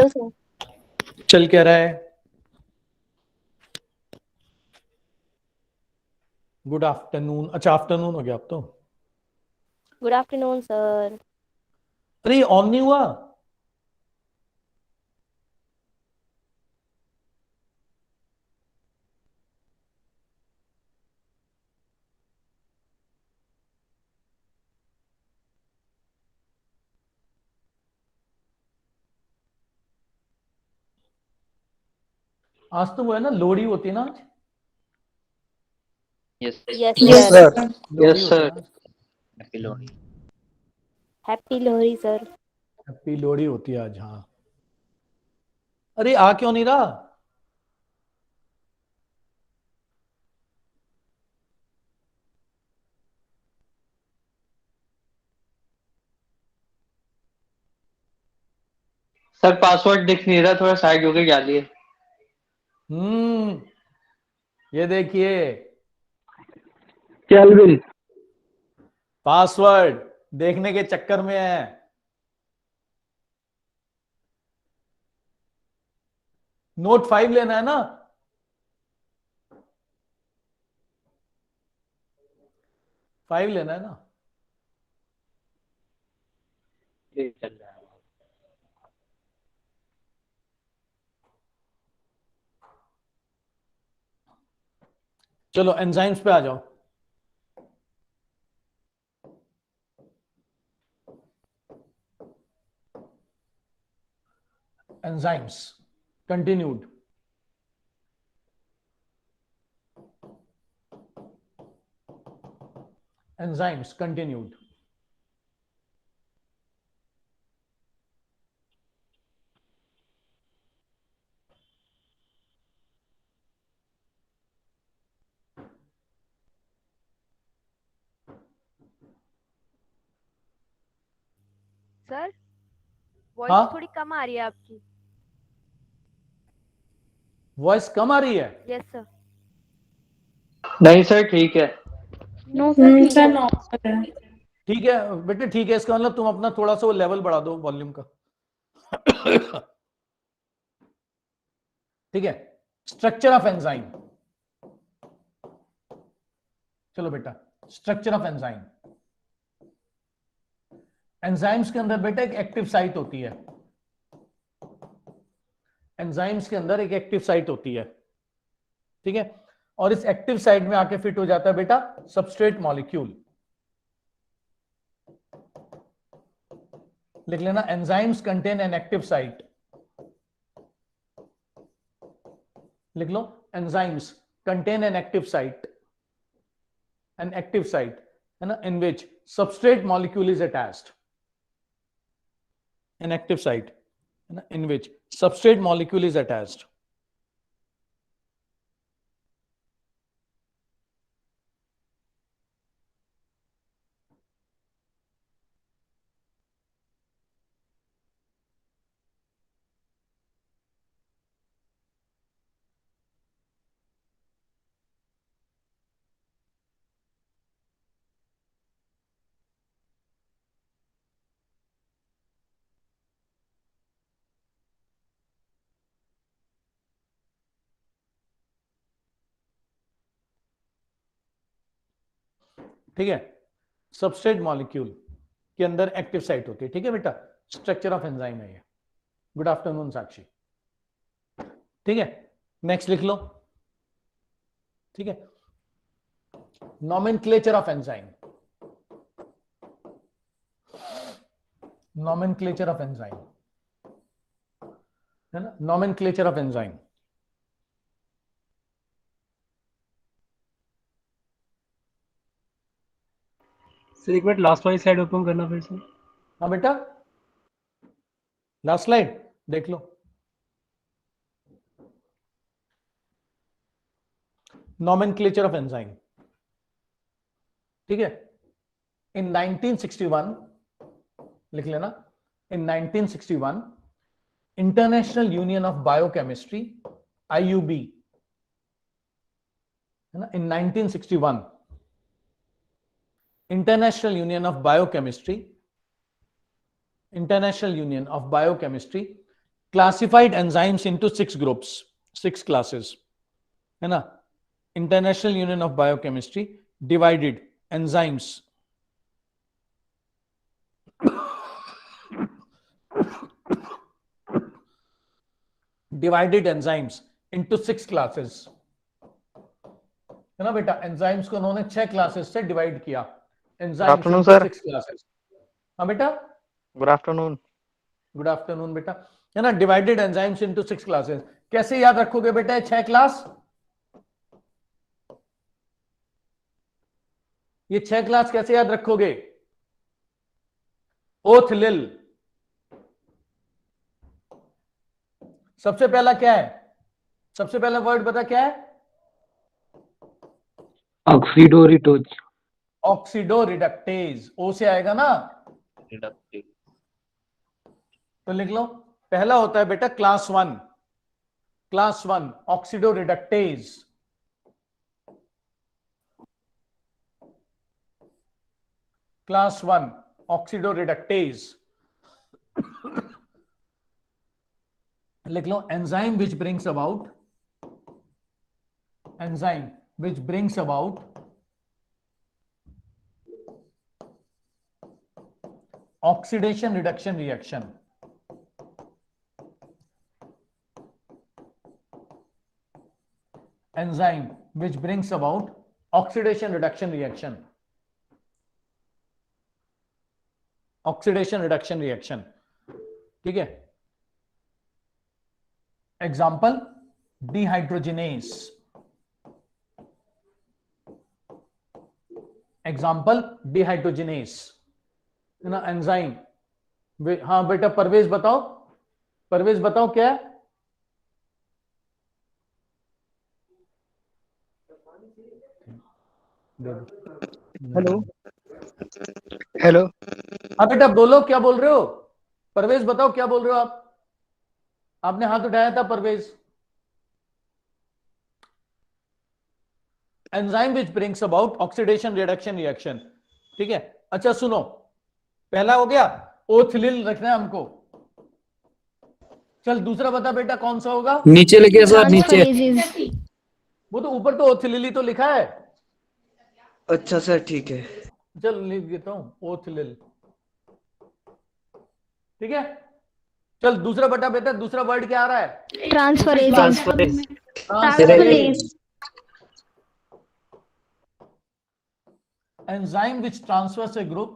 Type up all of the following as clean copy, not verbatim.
Hello sir. चल क्या रहा है? Good afternoon. अच्छा, आफ्टरनून हो गया अब तो। Good afternoon sir. अरे ये ऑन नहीं हुआ। आज तो वो है ना, लोहड़ी होती है ना आज। Yes yes yes sir. Sir. Lohri yes होती है सर। ना आज। Happy Lohri. Happy Lohri sir. Happy Lohri होती है आज, हाँ। अरे आ क्यों नहीं रहा? सर पासवर्ड दिख नहीं रहा, थोड़ा साइड होके डालिए। हम्म ये देखिए, कैलविन। पासवर्ड देखने के चक्कर में है। नोट 5 लेना है ना? फाइव लेना है ना? चल रहा है। चलो एंजाइम्स पे आ जाओ। Enzymes continued. Enzymes continued. Sir voice हाँ, थोड़ी कम आ रही है आपकी। वॉइस कम आ रही है। Yes sir. नहीं सर ठीक है। नो सर ठीक सर है। नॉर्मल है। ठीक है बेटे, ठीक है। इसका मतलब तुम अपना थोड़ा सा वो लेवल बढ़ा दो वॉल्यूम का। ठीक है। Structure of enzyme. चलो बेटा, स्ट्रक्चर ऑफ एंजाइम। एंजाइम्स के अंदर बेटा एक एक्टिव साइट होती है। एंजाइम्स के अंदर एक एक्टिव साइट होती है, ठीक है। और इस एक्टिव साइट में आके फिट हो जाता है बेटा सबस्ट्रेट मॉलिक्यूल। लिख लेना, enzymes contain an active site. लिख लो, enzymes contain an active site. An active site है ना, in which substrate molecule is attached. An active site है ना, in which substrate molecule is attached. ठीक है, सबस्ट्रेट मॉलिक्यूल के अंदर एक्टिव साइट होती है, ठीक है बेटा। स्ट्रक्चर ऑफ एंजाइम है ये। गुड आफ्टरनून साक्षी। ठीक है, नेक्स्ट लिख लो। ठीक है, nomenclature of enzyme. Nomenclature of enzyme है ना, नॉमेनक्लेचर ऑफ एंजाइम। सर एक मिनट लास्ट वाली स्लाइड ओपन करना फिर से। हाँ बेटा, लास्ट स्लाइड देख लो। नॉमेनक्लेचर ऑफ एंजाइम, ठीक है। इन 1961 लिख लेना, इन 1961 इंटरनेशनल यूनियन ऑफ बायोकेमिस्ट्री, आईयूबी है ना, इन 1961 international union of biochemistry, international union of biochemistry classified enzymes into 6 groups, 6 classes, है ना. International union of biochemistry divided enzymes divided enzymes into 6 classes, है ना बेटा. एंजाइम्स को उन्होंने 6 क्लासेस से डिवाइड किया. Enzymes afternoon into sir. 6 classes. हाँ बेटा, गुड आफ्टरनून. गुड आफ्टरनून बेटा. है ना, डिवाइडेड एंजाइम्स इनटू 6 क्लासेस. कैसे याद रखोगे बेटा ये 6 क्लास? ये 6 क्लास कैसे याद रखोगे? ओथलिल सबसे पहला क्या है? सबसे पहला वर्ड बता क्या है? ऑक्सीडोरिटोज. Oxido reductase. ओ से आएगा ना, रिडक्टिव. तो लिख लो. पहला होता है बेटा class 1. Class 1 oxidoreductase. Class 1 oxidoreductase. लिख लो. Enzyme which brings about, enzyme which brings about oxidation reduction reaction. Enzyme which brings about oxidation reduction reaction. Oxidation reduction reaction. ठीक है. Example dehydrogenase. Example dehydrogenase, है ना. Enzyme. हाँ बेटा परवेज बताओ, परवेज बताओ क्या है? Hello hello. हाँ बेटा बोलो, क्या बोल रहे हो? परवेज बताओ क्या बोल रहे हो आप? आपने हाथ उठाया था Parvez. Enzyme which brings about oxidation reduction reaction. ठीक है. अच्छा सुनो, पहला हो गया. ओथलिल रखना है हमको. चल दूसरा बता बेटा कौन सा होगा? नीचे लिखे सर, नीचे. वो तो ऊपर तो ओथलिल ही तो लिखा है. अच्छा सर ठीक है. चल लिख देता हूं ओथलिल. ठीक है. चल दूसरा बता बेटा, दूसरा वर्ड क्या आ रहा है? Transferase. Enzyme which transfers a group,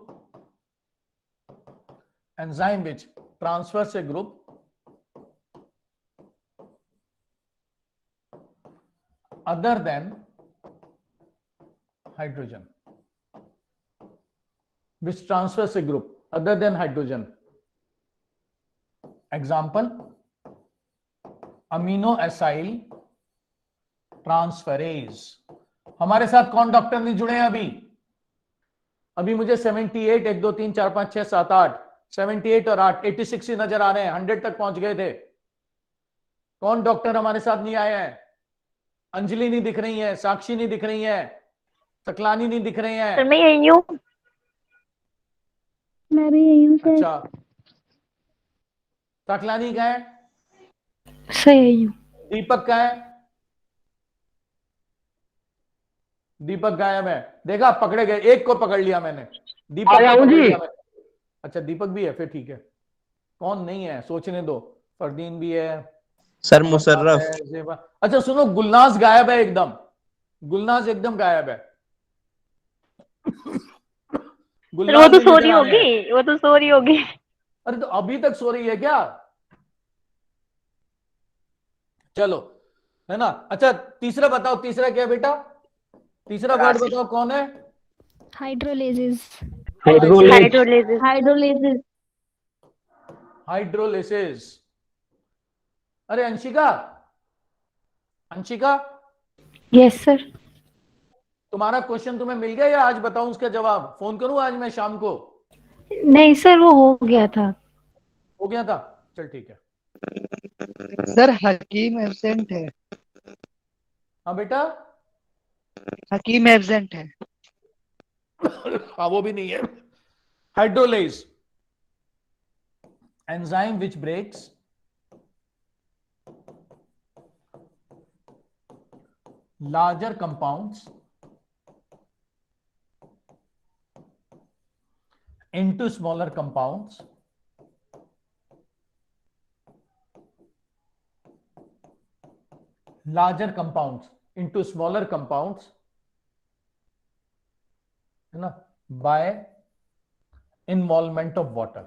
enzyme which transfers a group other than hydrogen, which transfers a group other than hydrogen. Example amino acyl transferase. हमारे साथ कौन डॉक्टर नहीं जुड़े हैं अभी? अभी मुझे 78, 1 2 3 4 5 6 7 8, 78 और 8, 86 ही नजर आ रहे हैं. 100 तक पहुंच गए थे. कौन डॉक्टर हमारे साथ नहीं आए हैं? अंजलि नहीं दिख रही है, साक्षी नहीं दिख रही है, सकलानी नहीं दिख रही है. मैं यही हूँ. मैं भी यही हूँ सर. अच्छा सकलानी का है, सही हूँ. दीपक का है. दीपक गायब है. देखा, पकड़े गए. एक को पकड़ लिया मैंने. दीपक को पकड़ लिया मैंने. अच्छा दीपक भी है, फिर ठीक है. कौन नहीं है सोचने दो. फरदीन भी है सर. मुशर्रफ. जेबा. अच्छा सुनो, गुलनाज गायब है एकदम. गुलनाज एकदम गायब है. वो तो सो रही होगी, वो तो सो रही होगी. अरे तो अभी तक सो रही है क्या? चलो, है ना. अच्छा तीसरा बताओ, तीसरा क्या है बेटा? तीसरा वर्ड बताओ कौन है? हाइड्रोलिसिस. हाइड्रोलिसिस. हाइड्रोलिसिस. हाइड्रोलिसिस. अरे अंशिका, अंशिका यस सर. तुम्हारा क्वेश्चन तुम्हें मिल गया या आज बताऊं उसका जवाब? फोन करूं आज मैं शाम को? नहीं सर, वो हो गया था. हो गया था. चल ठीक है. सर हकीम एब्सेंट है. हाँ बेटा, हकीम एब्सेंट है. हाँ वो भी नहीं है. Hydrolase, enzyme which breaks larger compounds into smaller compounds larger compounds into smaller compounds, है ना, by involvement of water.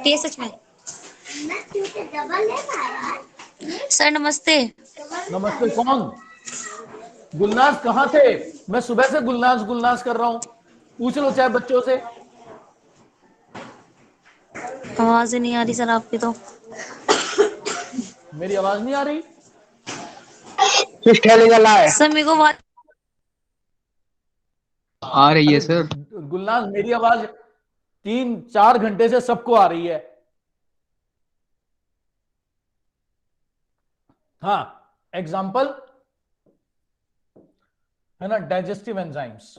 ये सच में। सर नमस्ते। नमस्ते, कौन? गुलनाज कहाँ थे? मैं सुबह से गुलनाज गुलनाज कर रहा हूं, पूछ लो चाहे बच्चों से। आवाज ही नहीं आ रही सर आपकी तो। मेरी आवाज नहीं आ रही? सर मेरे को आवाज आ रही है सर। गुलनाज मेरी आवाज 3-4 घंटे से सबको आ रही है। हाँ, एग्जाम्पल है ना, digestive enzymes.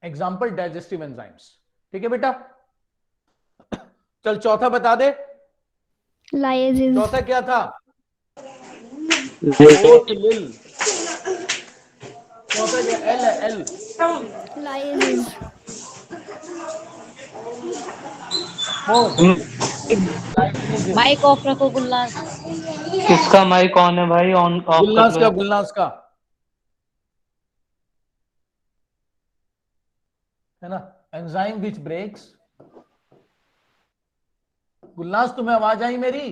Example digestive enzymes, ठीक है बेटा। चल चौथा बता दे। लाइजेज। चौथा क्या था? लिल। चौथा क्या? एल है, एल। लाइजेज। माइक ऑफ रखो गुल्लास। किसका माइक ऑन है भाई? ऑन ऑफ कर गुलनाज लो। का, गुलनाज का, है ना। Enzyme which breaks. गुलनाज तुम्हें आवाज आई मेरी?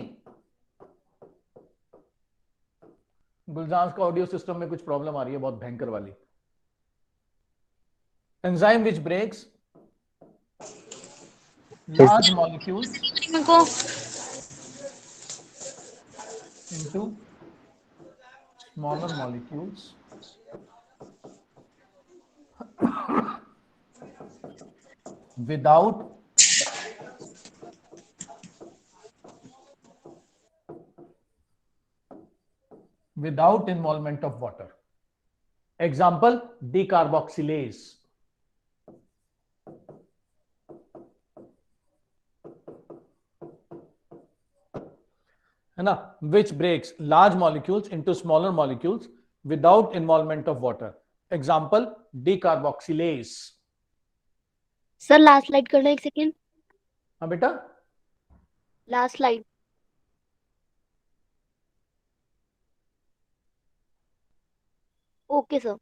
गुलनाज का ऑडियो सिस्टम में कुछ प्रॉब्लम आ रही है, बहुत भयंकर वाली। Enzyme which breaks large molecules मेरे को into smaller molecules without involvement of water. Example, decarboxylase. है ना, which breaks large molecules into smaller molecules without involvement of water. Example, decarboxylase. Sir last slide करना, एक सेकेंड। हाँ बेटा, last slide. Okay sir.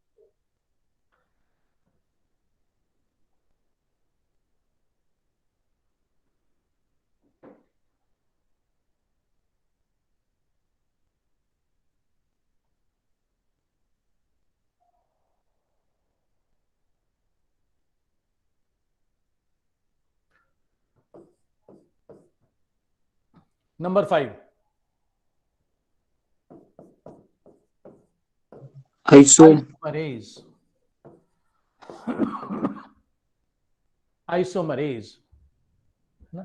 Number 5. Isomerase. Isomerase,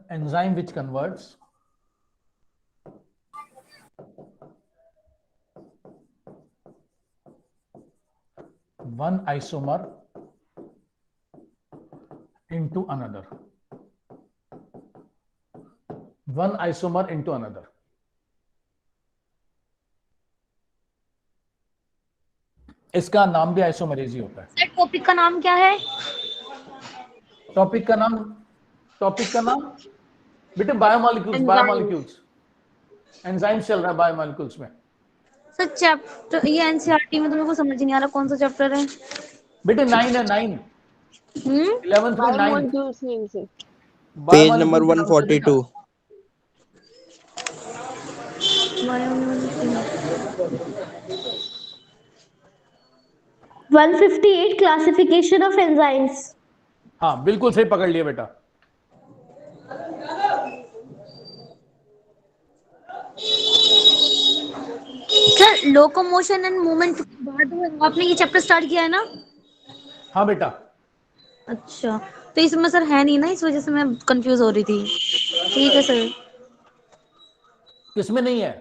enzyme which converts one isomer into another. One isomer into another. इसका नाम भी isomerase ही होता है। Sir topic का नाम क्या है? टॉपिक का नाम बेटे बायोमोलिक्यूल्स। बायोमोलिक्यूल्स, एंजाइम्स चल रहा है बायोमोलिक्यूल्स में। सर चैप्टर ये एनसीईआरटी में तो मेरे को समझ नहीं आ रहा कौन सा चैप्टर है। बेटे 9 है, 9 11th में 9 page number 142। One 158 classification of enzymes. हाँ बिल्कुल सही पकड़ लिया बेटा। सर लोकोमोशन एंड मूवमेंट बाद आपने ये चैप्टर स्टार्ट किया है ना? हाँ बेटा, अच्छा, तो इसमें सर है नहीं ना, इस वजह से मैं कंफ्यूज हो रही थी। ठीक है सर। किसमें नहीं है?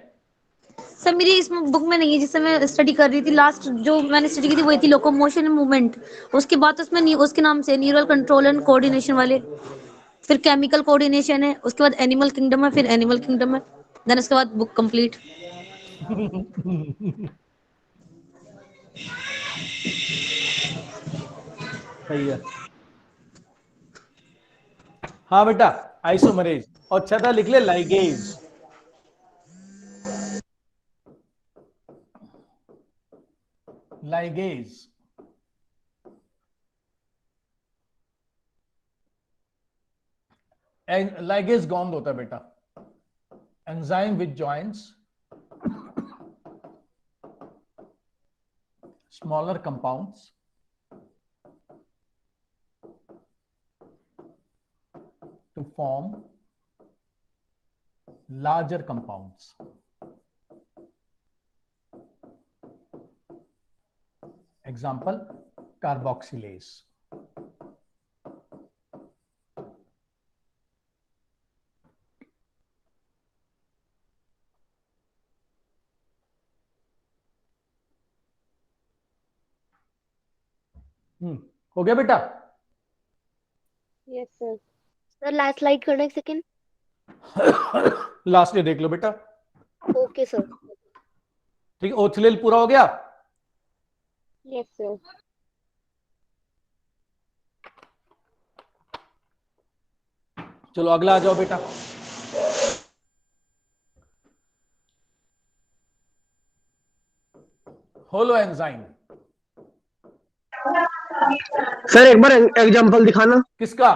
सर मेरी इस बुक में नहीं है, जिससे मैं स्टडी कर रही थी। लास्ट जो मैंने स्टडी की थी वही थी लोकोमोशन एंड मूवमेंट। उसके बाद उसमें उसके नाम से न्यूरल कंट्रोल एंड कोऑर्डिनेशन वाले, फिर केमिकल कोऑर्डिनेशन है, उसके बाद एनिमल किंगडम है, फिर एनिमल किंगडम है, देन उसके बाद बुक कंप्लीट। सही है। हाँ बेटा, आइसोमरेज, और छठा लिख ले लाइगेज। लाइगेज लाइगेज गॉन्ड होता है बेटा, enzyme which joints smaller compounds to form larger compounds. Example, carboxylase. हो गया बेटा? Yes sir. Sir last slide करना एक सेकेंड। लास्ट देख लो बेटा। Okay sir. ठीक है, ओथलेल पूरा हो गया? Yes sir. चलो अगला आ जाओ बेटा। Holo enzyme. सर एक बार एग्जांपल दिखाना। किसका?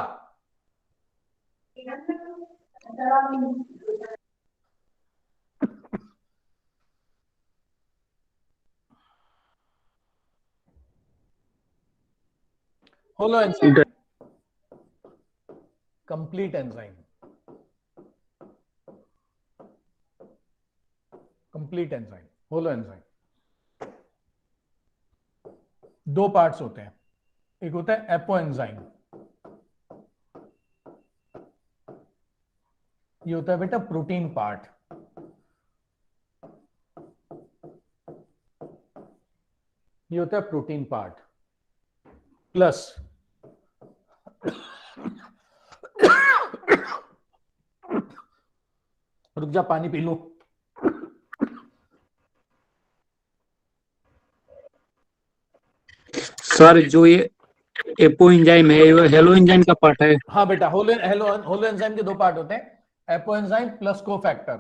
Holo enzyme, complete enzyme, complete enzyme, holo enzyme. दो पार्ट्स होते हैं, एक होता है एपो एंजाइम, ये होता है बेटा प्रोटीन पार्ट, ये होता है प्रोटीन पार्ट, प्लस रुक जा पानी पी लूं। सर जो ये एपो एंजाइम है ये हेलो एंजाइम का पार्ट है। हाँ बेटा, होलो एंजाइम के दो पार्ट होते हैं, apo enzyme plus cofactor.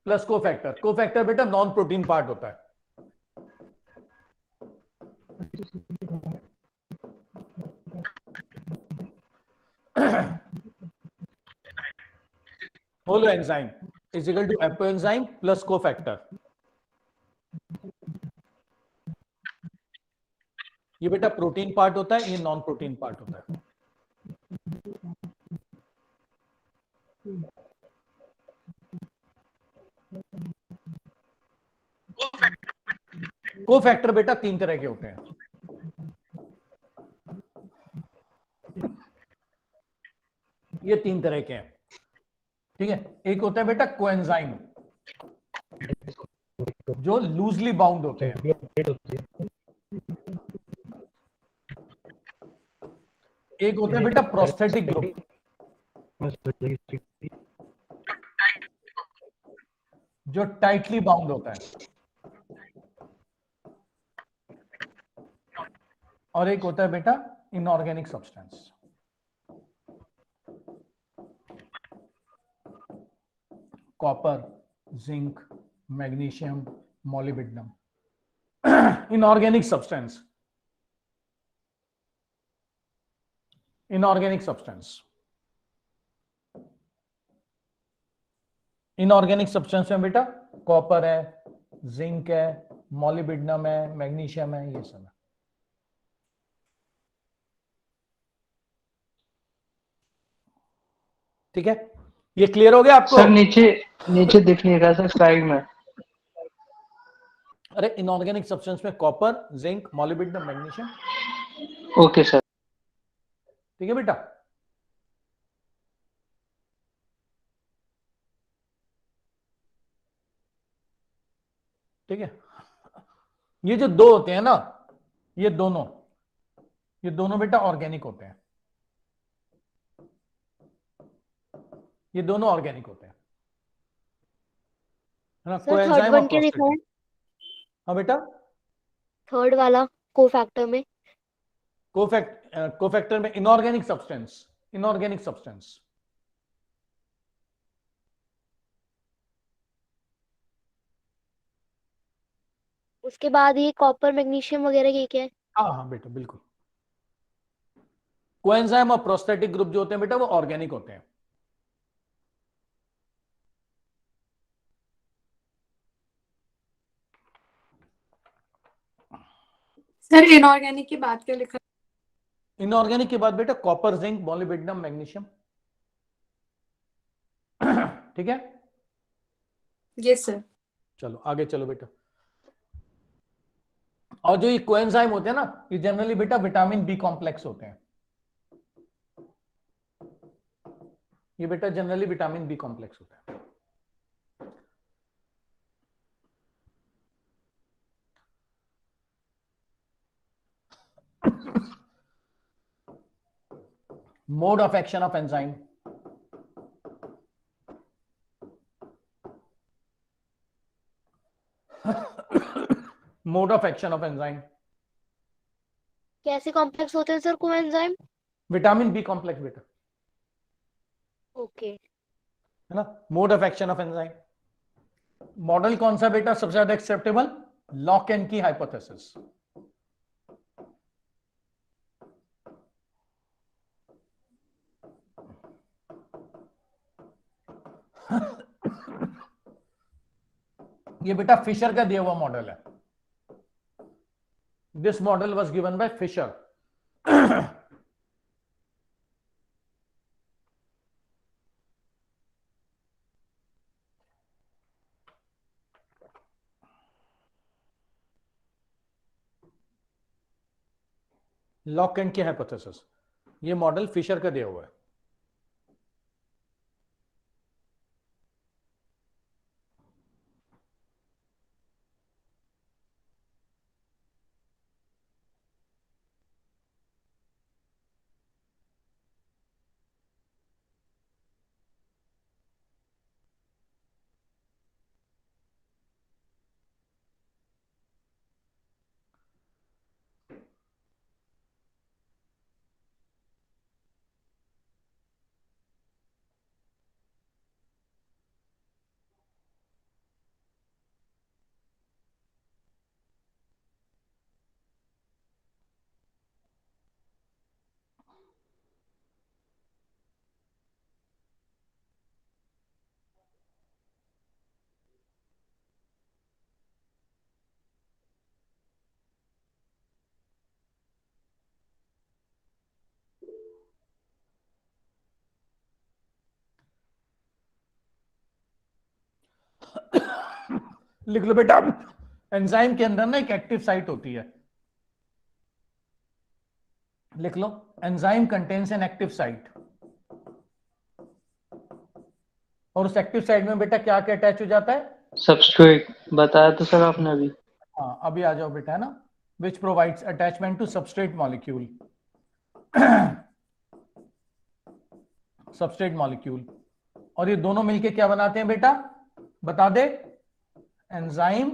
Plus cofactor, cofactor बेटा नॉन प्रोटीन पार्ट होता है। Holo enzyme is equal to apo enzyme plus cofactor. ये बेटा प्रोटीन पार्ट होता है, ये नॉन प्रोटीन पार्ट होता है। कोफैक्टर बेटा तीन तरह के होते हैं, ये तीन तरह के हैं। ठीक है, एक होता है बेटा कोएंजाइम जो लूजली बाउंड होते हैं, एक होता है बेटा प्रोस्थेटिक ग्रुप जो टाइटली बाउंड होता है, और एक होता है बेटा inorganic substance. Copper, zinc, magnesium, molybdenum, inorganic substance. Inorganic substance, inorganic substance में बेटा कॉपर है, जिंक है, मोलिब्डेनम है, मैग्नीशियम है, ये सब है। ठीक है, ये क्लियर हो गया आपको? सर नीचे नीचे दिख नहीं रहा सर साइड में। अरे इनऑर्गेनिक सब्सटेंस में copper, zinc, molybdenum, magnesium. Okay sir. ठीक है बेटा। ठीक है, ये जो दो होते हैं ना, ये दोनों बेटा ऑर्गेनिक होते हैं। ये दोनों ऑर्गेनिक होते हैं, है ना? सर थर्ड कोएंजाइम और वन क्या लिखा है? प्रोस्टेटिक। हाँ बेटा, थर्ड वाला कोफैक्टर में। कोफैक्टर में इनऑर्गेनिक सब्सटेंस। उसके बाद ये कॉपर मैग्नीशियम वगैरह ये क्या है? हाँ हाँ बेटा बिल्कुल। कोएंजाइम और प्रोस्टेटिक ग्रुप जो होते हैं बेटा वो ऑर्गेनिक होते हैं। सर इनऑर्गेनिक की बात क्या लिखा? इनऑर्गेनिक के बाद बेटा कॉपर, जिंक, मॉलिब्डेनम, मैग्नीशियम। ठीक है, यस सर। चलो आगे चलो बेटा। और जो ये कोएंजाइम होते हैं ना, ये जनरली बेटा विटामिन बी कॉम्प्लेक्स होते हैं। ये बेटा जनरली विटामिन बी कॉम्प्लेक्स होता है। Mode of action of enzyme. Mode of action of enzyme, कैसे कॉम्प्लेक्स होते हैं sir coenzyme? Vitamin B complex बेटा, ओके। है ना? Mode of action of enzyme. Model कौन सा बेटा सबसे ज्यादा acceptable? Lock and key hypothesis. ये बेटा फिशर का दिया हुआ मॉडल है। This model was given by Fischer. Lock and key hypothesis, ये मॉडल फिशर का दिया हुआ है। लिख लो बेटा, एंजाइम के अंदर ना एक एक्टिव साइट होती है। लिख लो, enzyme contains an active site. और उस एक्टिव साइट में बेटा क्या क्या अटैच हो जाता है? सबस्ट्रेट बताया तो सर आपने अभी। हाँ अभी आ जाओ बेटा, है ना? Which provides attachment to substrate molecule. Substrate molecule. और ये दोनों मिलके क्या बनाते हैं बेटा, बता दे? Enzyme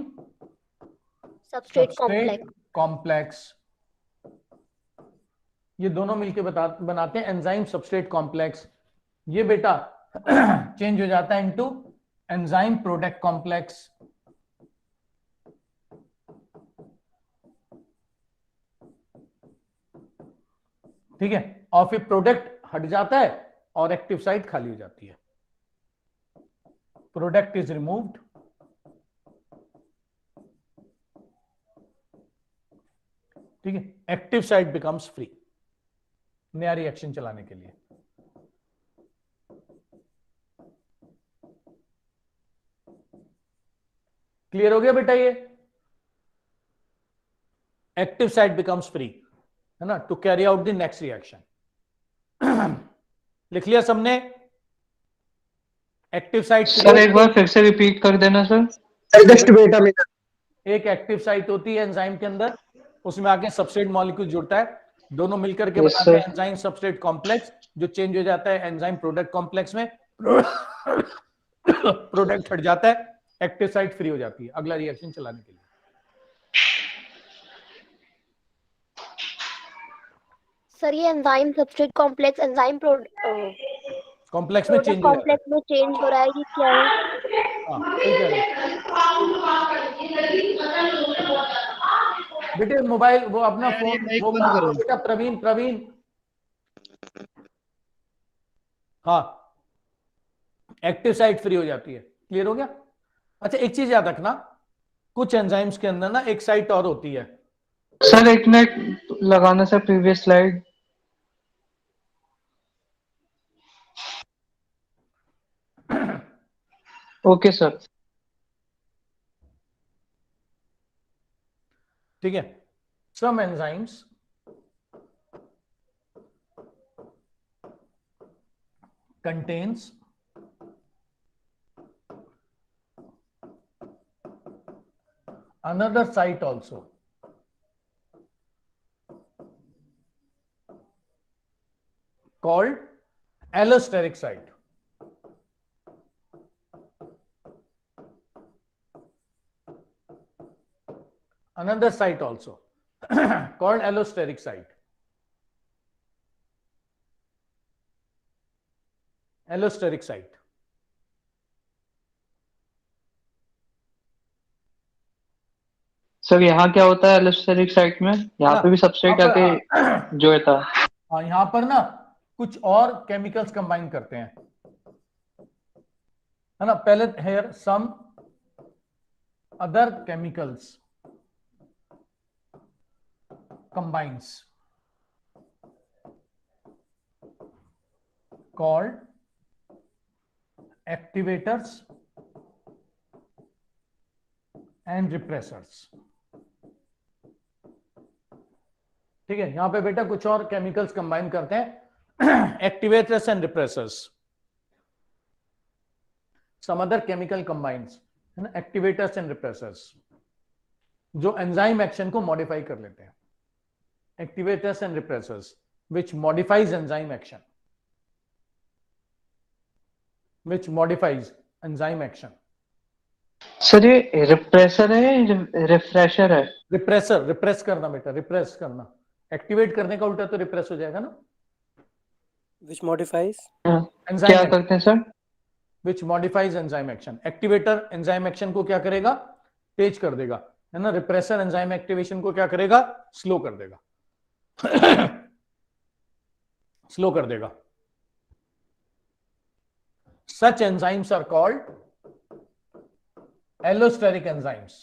substrate substrate complex. Complex. ये दोनों मिलके बनाते हैं एंजाइम सबस्ट्रेट कॉम्प्लेक्स। ये बेटा चेंज हो जाता है इनटू एंजाइम प्रोडक्ट कॉम्प्लेक्स। ठीक है, और फिर प्रोडक्ट हट जाता है और एक्टिव साइट खाली हो जाती है। प्रोडक्ट इज रिमूव्ड, ठीक है, एक्टिव साइट बिकम्स फ्री नया रिएक्शन चलाने के लिए। क्लियर हो गया बेटा? ये एक्टिव साइट बिकम्स फ्री, है ना, to carry out the next reaction. लिख लिया सबने? एक्टिव साइट सर एक बार फिर से रिपीट कर देना sir. Just wait a minute. एक एक्टिव साइट होती है एंजाइम के अंदर, उसमें आके सबस्ट्रेट मॉलिक्यूल जुड़ता है, दोनों मिलकर के Yes, बनाते हैं sir. एंजाइम सबस्ट्रेट कॉम्प्लेक्स, जो चेंज हो जाता है एंजाइम प्रोडक्ट कॉम्प्लेक्स में। प्रोडक्ट हट जाता है, एक्टिव साइट फ्री हो जाती है अगला रिएक्शन चलाने के लिए। सर ये enzyme substrate complex enzyme complex में चेंज हो जाता है। कॉम्प्लेक्स में चेंज हो रहा है, ये क्या है? हाँ, सही कह रहे हो बेटे। मोबाइल वो अपना यार, फोन ये माइक वो बंद करो। बेटा, प्रवीण प्रवीण। हाँ, एक्टिव साइट फ्री हो जाती है। क्लियर हो गया? अच्छा, एक चीज याद रखना, कुछ एंजाइम्स के अंदर ना एक साइट और होती है। सर एक मिनट लगाना sir, previous slide. Okay sir. ठीक है, some enzymes contains another site also called allosteric site. Another site also called allosteric site. Allosteric site. Sir यहाँ क्या होता है एलोस्टेरिक साइट में? यहाँ पे भी सबस्ट्रेट यहाँ आके पर- जो था। हाँ, यहाँ पर ना कुछ और केमिकल्स कंबाइन करते हैं, है ना। पहले here some other chemicals combines called activators and repressors. ठीक है, यहां पे बेटा कुछ और केमिकल्स कंबाइन करते हैं, activators and repressors. Some other chemical combines, है ना, एक्टिवेटर्स एंड रिप्रेसर्स, जो एंजाइम एक्शन को मॉडिफाई कर लेते हैं। Activators and repressors which modifies enzyme action, which modifies enzyme action. Sir ये रिप्रेसर है, रिफ्रेशर है? रिप्रेसर, रिप्रेस करना बेटा, रिप्रेस करना। एक्टिवेट करने का उल्टा तो रिप्रेस हो जाएगा ना। which modifies enzyme क्या action, करते हैं sir? which modifies enzyme action. Activator enzyme action को क्या करेगा? तेज कर देगा, है ना। रिप्रेसर एंजाइम एक्टिवेशन को क्या करेगा? स्लो कर देगा। स्लो कर देगा। Such enzymes are called allosteric enzymes.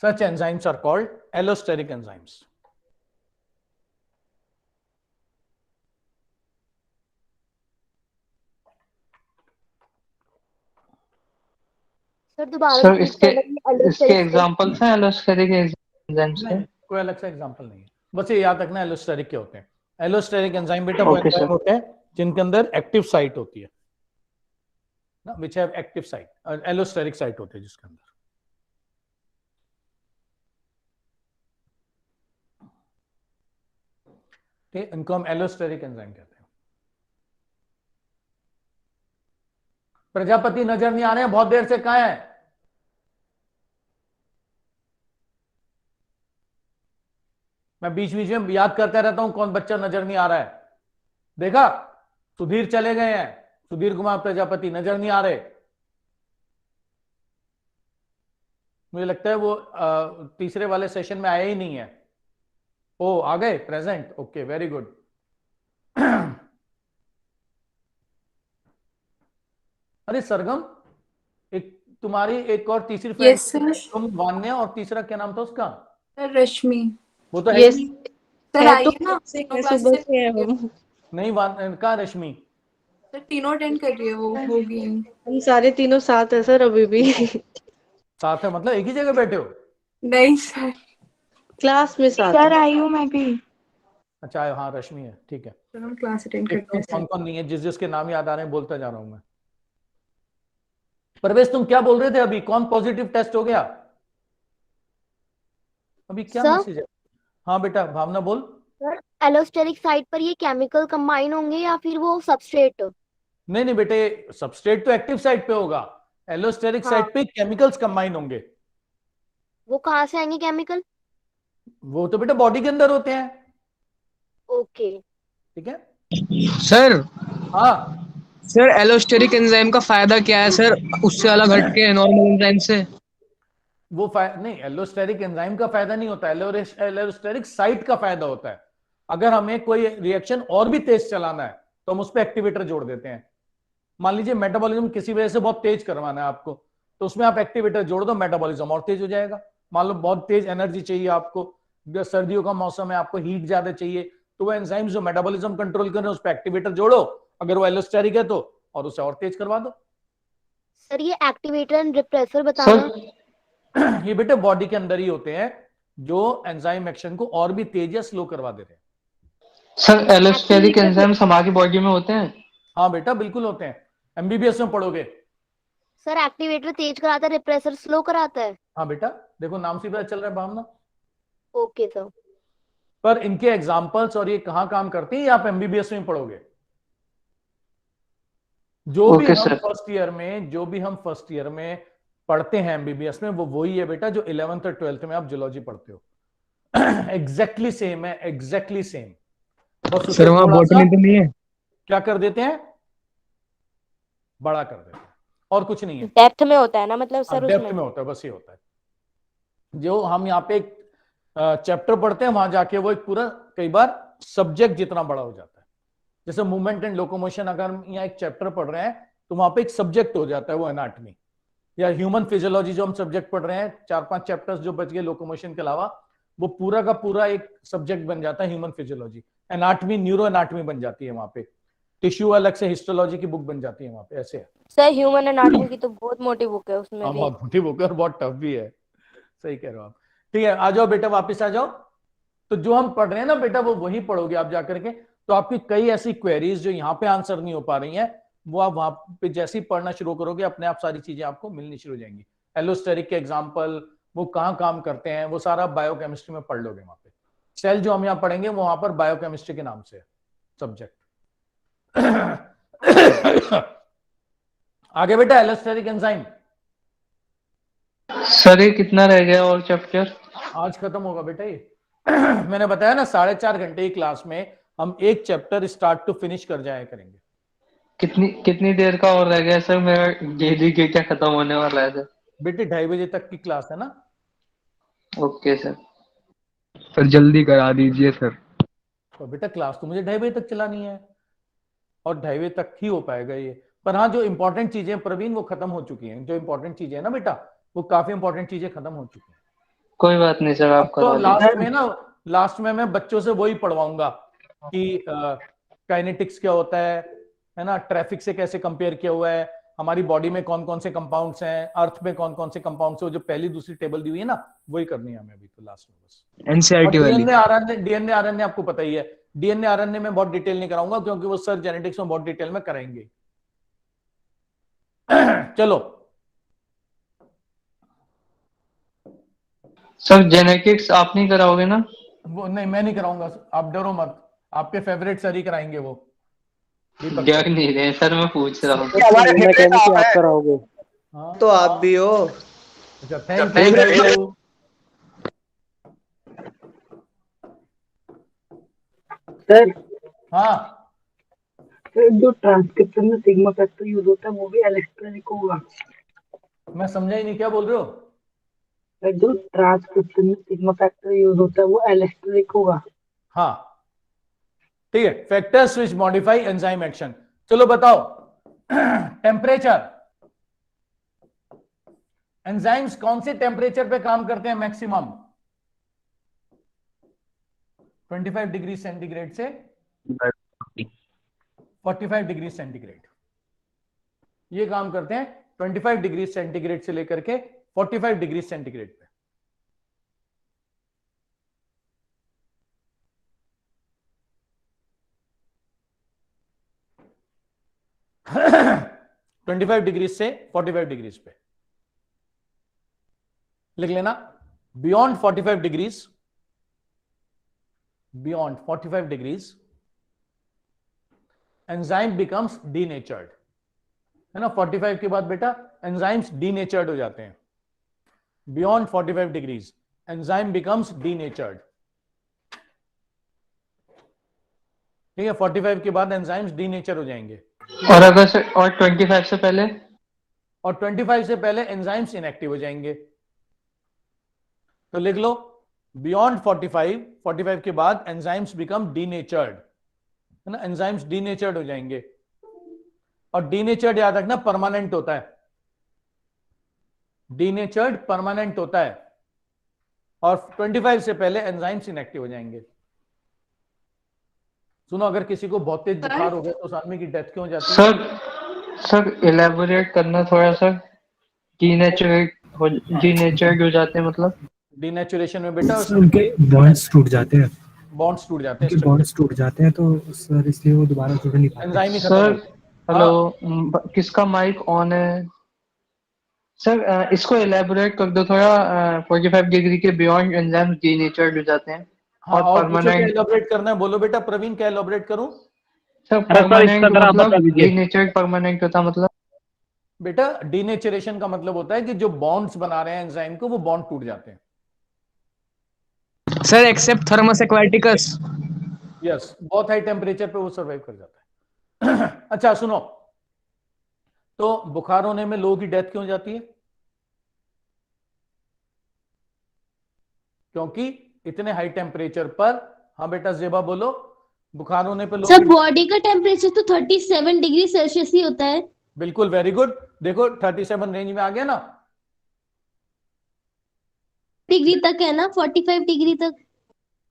Such enzymes are called allosteric enzymes. Sir दोबारा सर repeat इसके करना कि इसके allosteric एग्जांपल्स हैं एलोस्टेरिक एंजाइम्स के? नहीं, कोई अलग सा एग्जांपल नहीं है, बस ये याद रखना एलोस्टेरिक के होते हैं। एलोस्टेरिक एंजाइम बेटा वो Okay, एंजाइम sir. होते हैं जिनके अंदर एक्टिव साइट होती है ना, which have active site, allosteric site होते हैं जिसके अंदर। ठीक, इनको हम एलोस्टेरिक एंजाइम कहते हैं। प्रजापति नजर नहीं आ रहे हैं, बहुत देर से कहाँ है? मैं बीच बीच में याद करता रहता हूं कौन बच्चा नजर नहीं आ रहा है। देखा, सुधीर चले गए हैं, सुधीर कुमार प्रजापति नजर नहीं आ रहे। मुझे लगता है वो तीसरे वाले सेशन में आया ही नहीं है। ओ, आ गए, प्रेजेंट, ओके, वेरी गुड। अरे सरगम, एक तुम्हारी एक और तीसरी फ्रेंड, Yes, sir. तुम वान्या, और तीसरा क्या नाम था उसका? सर रश्मि। वो तो है Yes. ही नहीं। सर है आइए तो ना, से तीनों सुबह क्लासेस से है हम। नहीं कहाँ रश्मि? सर तीनों अटेंड कर रही है, वो होगी। हम सारे तीनों साथ है सर अभी भी। साथ है मतलब एक ही जगह बैठे हो? नहीं सर। क्लास में साथ सर है। आई हूँ मैं भी। अच्छा हाँ रश्मि है, ठीक है। सर हम क्लास अटेंड देखता करते हूँ हैं कौन सर। कौन नहीं है, जिस जिसके नाम याद आ रहे हैं बोलता जा रहा हूं मैं। परवेश तुम क्या बोल रहे थे अभी? कौन पॉजिटिव टेस्ट हो गया अभी? क्या सर मैसेज है? हाँ बेटा भावना बोल। सर एलोस्टेरिक साइट पर ये केमिकल कंबाइन होंगे या फिर वो सबस्ट्रेट? नहीं नहीं बेटे, सबस्ट्रेट तो एक्टिव साइट पे होगा, एलोस्टेरिक हाँ, साइट पे केमिकल्स कंबाइन होंगे। वो कहाँ से आएंगे केमिकल? वो तो बेटा बॉडी के अंदर होते हैं। ओके। ठीक है। सर हाँ सर एलोस्टेरिक एंजाइम का फायदा क्या है सर, उससे अलग हटके नॉर्मल एंजाइम से? वो नहीं, एलोस्टेरिक एंजाइम का फायदा नहीं होता, एलोस्टेरिक साइट का फायदा होता है। अगर हमें कोई रिएक्शन और भी तेज चलाना है तो हम उस पर एक्टिवेटर जोड़ देते हैं। मान लीजिए मेटाबॉलिज्म किसी वजह से बहुत तेज करवाना है आपको, तो उसमें आप एक्टिवेटर जोड़ दो, मेटाबॉलिज्म और तेज हो जाएगा। मान लो बहुत तेज एनर्जी चाहिए आपको, सर्दियों का मौसम है, आपको हीट ज्यादा चाहिए, तो वो एंजाइम्स जो मेटाबॉलिज्म कंट्रोल कर रहे हैं उस पर एक्टिवेटर जोड़ो, अगर वो एलोस्टेरिक है तो, और उसे और तेज करवा दो। सर ये एक्टिवेटर एंड रिप्रेसर बताना। सर ये बेटे बॉडी के अंदर ही होते हैं जो एंजाइम एक्शन को और भी तेज या स्लो करवा देते हैं। Sir allosteric activator. एंजाइम्स हमारी बॉडी में होते हैं? हाँ बेटा बिल्कुल होते हैं, एमबीबीएस में पढ़ोगे। सर एक्टिवेटर तेज कराता है, रिप्रेसर स्लो कराता है। हाँ बेटा, देखो नाम से ही पता चल रहा है भावना। Okay sir. पर इनके एग्जाम्पल्स और ये कहाँ काम करते हैं ये आप एमबीबीएस में पढ़ोगे। जो भी ओके हम सर। फर्स्ट ईयर में पढ़ते हैं एमबीबीएस में, वो वही है बेटा जो 11th और 12th में आप जूलॉजी पढ़ते हो। एग्जैक्टली सेम है, एग्जैक्टली सेम। बस उसे सर वहाँ थोड़ा सा बॉटनी तो नहीं है? क्या कर देते हैं, बड़ा कर देते हैं, और कुछ नहीं है। डेप्थ में होता है ना मतलब सर डेप्थ उसमें? में होता है, बस ये होता है। जो हम यहाँ पे एक चैप्टर पढ़ते हैं वहां जाके वो एक पूरा कई बार सब्जेक्ट जितना बड़ा हो जाता है। जैसे मूवमेंट एंड लोकोमोशन अगर हम यहाँ एक चैप्टर पढ़ रहे हैं तो वहां पे एक सब्जेक्ट हो जाता है वो एनाटॉमी, या ह्यूमन फिजियोलॉजी जो हम सब्जेक्ट पढ़ रहे हैं, 4-5 चैप्टर्स जो बच गए लोकोमोशन के अलावा, वो पूरा का पूरा एक सब्जेक्ट बन जाता है human physiology. Anatomy, neuro anatomy बन जाती है वहां पे, टिश्यू अलग से हिस्टोलॉजी की बुक बन जाती है वहां पे, ऐसे है। सर ह्यूमन एनाटॉमी की तो बहुत मोटी बुक है उसमें हाँ भी। बहुत मोटी बुक है और बहुत टफ भी है, सही कह रहे हो आप। ठीक है, आ जाओ बेटा वापस आ जाओ। तो जो हम पढ़ रहे हैं ना बेटा वो वही पढ़ोगे आप जाकर के, तो आपकी कई ऐसी क्वेरीज जो यहाँ पे आंसर नहीं हो पा रही हैं वो आप वहां पे जैसे ही पढ़ना शुरू करोगे अपने आप सारी चीजें आपको मिलनी शुरू हो जाएंगी। एलोस्टेरिक के एग्जाम्पल, वो कहाँ काम करते हैं, वो सारा बायोकेमिस्ट्री में पढ़ लोगे वहां पे। सेल जो हम यहाँ पढ़ेंगे वो वहां पर बायोकेमिस्ट्री के नाम से है सब्जेक्ट। आगे बेटा एलोस्टेरिक एंजाइम। सर ये कितना रह गया और चैप्टर? आज खत्म होगा बेटा ये। मैंने बताया ना 4.5 घंटे की क्लास में हम एक चैप्टर स्टार्ट टू फिनिश कर जाया करेंगे। कितनी कितनी देर का और रह गया सर? मेरा गेली के क्या खत्म होने वाला है सर? बेटे 2:30 बजे तक की क्लास है ना। Okay sir. सर जल्दी करा दीजिए सर। तो बेटा क्लास तो मुझे 2:30 बजे तक चलानी है और 2:30 बजे तक ही हो पाएगा ये। पर हाँ जो इंपॉर्टेंट चीजें प्रवीण वो खत्म हो चुकी हैं, जो इंपॉर्टेंट चीजें है ना बेटा वो काफी इंपॉर्टेंट चीजें खत्म हो चुकी हैं। कोई बात नहीं सर, आप तो करा दीजिए। लास्ट में मैं बच्चों से वही पढ़वाऊंगा कि काइनेटिक्स क्या होता है ना, ट्रैफिक से कैसे कंपेयर किया हुआ है, हमारी बॉडी में कौन कौन से कंपाउंड्स हैं, अर्थ में कौन कौन से कंपाउंड्स हैं, जो पहली दूसरी टेबल दी हुई है ना वही करनी है हमें अभी तो लास्ट में बस। एनसीईआरटी वाली। डीएनए आरएनए आपको पता ही है, डीएनए आरएनए में बहुत डिटेल नहीं कराऊंगा क्योंकि वो सर जेनेटिक्स में बहुत डिटेल में कराएंगे। चलो सर जेनेटिक्स आप नहीं कराओगे ना? वो नहीं, मैं नहीं कराऊंगा, आप डरो मत, आपके फेवरेट सर ही कराएंगे वो। डर नहीं रहे सर, मैं पूछ रहा हूँ। हमारे फेवरेट आप कराओगे? हाँ तो आप भी हो। अच्छा थैंक यू। सर हाँ जो ट्रांसक्रिप्शन में सिग्मा फैक्टर यूज होता है वो भी इलेक्ट्रॉनिक होगा? मैं समझा ही नहीं, क्या बोल रहे हो? सर जो ट्रांसक्रिप्शन में सिग्मा फैक्टर यूज होता है वो इलेक्ट्रॉनिक होगा? हाँ ठीक है, factors which modify enzyme action. चलो बताओ टेम्परेचर, एंजाइम्स कौन से टेम्परेचर पे काम करते हैं मैक्सिमम? 25 डिग्री सेंटीग्रेड से 45 डिग्री सेंटीग्रेड। ये काम करते हैं 25 डिग्री सेंटीग्रेड से लेकर के 45 डिग्री सेंटीग्रेड पे। (25 डिग्री से 45 डिग्रीज पे लिख लेना। Beyond 45 degrees, beyond 45 degrees enzyme becomes denatured, है ना। 45 के बाद बेटा एंजाइम्स डीनेचर्ड हो जाते हैं। Beyond 45 degrees enzyme becomes denatured, ठीक है। 45 के बाद एंजाइम्स डीनेचर हो जाएंगे। और अगर से और 25 से पहले, और 25 से पहले एंजाइम्स इनएक्टिव हो जाएंगे। तो लिख लो बियॉन्ड 45 के बाद एंजाइम्स बिकम डीनेचर्ड, है ना। एंजाइम्स डीनेचर्ड हो जाएंगे। और डीनेचर्ड याद रखना परमानेंट होता है, डीनेचर्ड परमानेंट होता है। और 25 से पहले एंजाइम्स इनएक्टिव हो जाएंगे। सुनो, अगर किसी को बहुत तेज बुखार हो गया तो उस आदमी की डेथ क्यों हो जाती है? सर इलेबोरेट करना थोड़ा सा। डीनेचर्ड हो जाते हैं मतलब डीनेचुरेशन में बेटा उनके बॉन्ड्स टूट जाते हैं, बॉन्ड्स टूट जाते हैं, उनके बॉन्ड्स टूट जाते हैं, तो सर इसलिए वो दोबारा जुड़ नहीं पाते। एंजाइम ही खत्म सर। हो। हेलो, किसका माइक ऑन है? सर इसको इलेबोरेट कर दो थोड़ा। 45 डिग्री के बियॉन्ड एंजाइम्स डीनेचर्ड हो जाते हैं। हाँ, और पूछो क्या परमानेंट। एलॉबरेट करना है, बोलो बेटा। प्रवीण क्या एलॉबरेट करूं? सर परमानेंट मतलब डीनेचर्ड परमानेंट होता मतलब? बेटा डीनेचरेशन का मतलब होता है कि जो बॉन्ड्स बना रहे हैं एंजाइम को, वो बॉन्ड टूट जाते हैं। Sir except Thermus aquaticus. Yes, बहुत हाई टेम्परेचर पे वो सर्वाइव कर जाता है। अच्छा सुनो, तो बुखार होने में लोगों की डेथ क्यों हो जाती है? क्योंकि इतने हाई टेम्परेचर पर, हाँ बेटा जेबा बोलो, बुखार होने पर सर बॉडी का टेम्परेचर तो 37 डिग्री सेल्सियस ही होता है। बिल्कुल, वेरी गुड। देखो 37 रेंज में आ गया ना। डिग्री तक है ना, 45 डिग्री तक।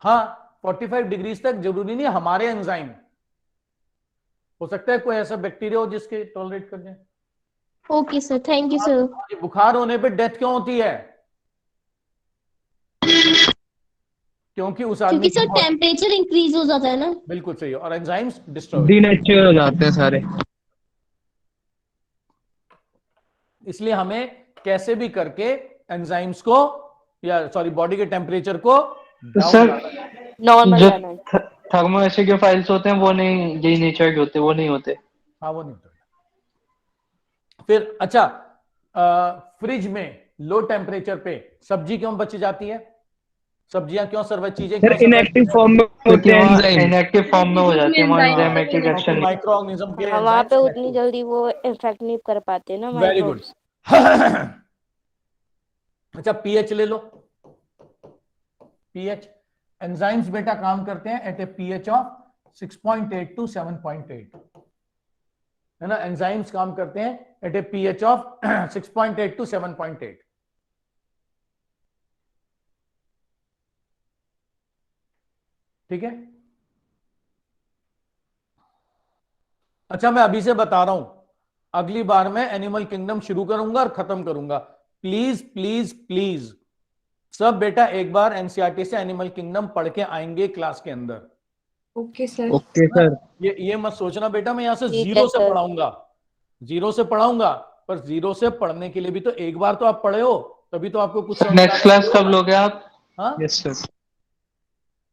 हाँ, 45 डिग्री तक जरूरी नहीं हमारे एंजाइम, हो सकता है कोई ऐसा बैक्टीरिया हो जिसके टॉलरेट कर जाए। Okay sir, thank you sir. बुखार होने पे डेथ क्यों होती है? क्योंकि उस आदमी क्योंकि सर टेम्परेचर इंक्रीज हो जाता है ना। बिल्कुल सही है, और एंजाइम्स डिस्ट्रॉय डीनेचर हो जाते हैं सारे। इसलिए हमें कैसे भी करके एंजाइम्स को, या सॉरी बॉडी के टेम्परेचर को सर नॉर्मल जो रहना है। थर्मो एसिडोफाइल्स होते हैं वो नहीं डीनेचर्ड होते, वो नहीं होते। हाँ, वो नहीं होता। फिर अच्छा, फ्रिज में लो टेम्परेचर पे सब्जी क्यों बच जाती है? सब्जियां क्यों सर्वाइव, चीजें क्यों इनएक्टिव फॉर्म में होते हैं एंजाइम। इनएक्टिव फॉर्म में हो जाते हैं, एंजाइमेटिक रिएक्शन। माइक्रो ऑर्गेनिज्म के वहां पे उतनी जल्दी वो इन्फेक्ट नहीं कर पाते ना वेरी गुड। माइक्रोब्स। अच्छा पीएच ले लो। पीएच, एंजाइम्स बेटा काम करते हैं at a pH of 6.8 to 7.8, है ना। एंजाइम्स काम करते हैं at a pH of 6.8 to 7.8। ठीक है। अच्छा मैं अभी से बता रहा हूं, अगली बार मैं एनिमल किंगडम शुरू करूंगा और खत्म करूंगा। प्लीज प्लीज प्लीज सब बेटा एक बार एनसीईआरटी से एनिमल किंगडम पढ़ के आएंगे क्लास के अंदर। Okay sir. Okay sir. ये मत सोचना बेटा मैं यहां से ठीक जीरो है से सर। पढ़ाऊंगा, जीरो से पढ़ाऊंगा, पर जीरो से पढ़ने के लिए भी तो एक बार तो आप पढ़े हो, तभी तो आपको कुछ समझ नेक्स्ट क्लास कब लोगे आप? हाँ यस सर।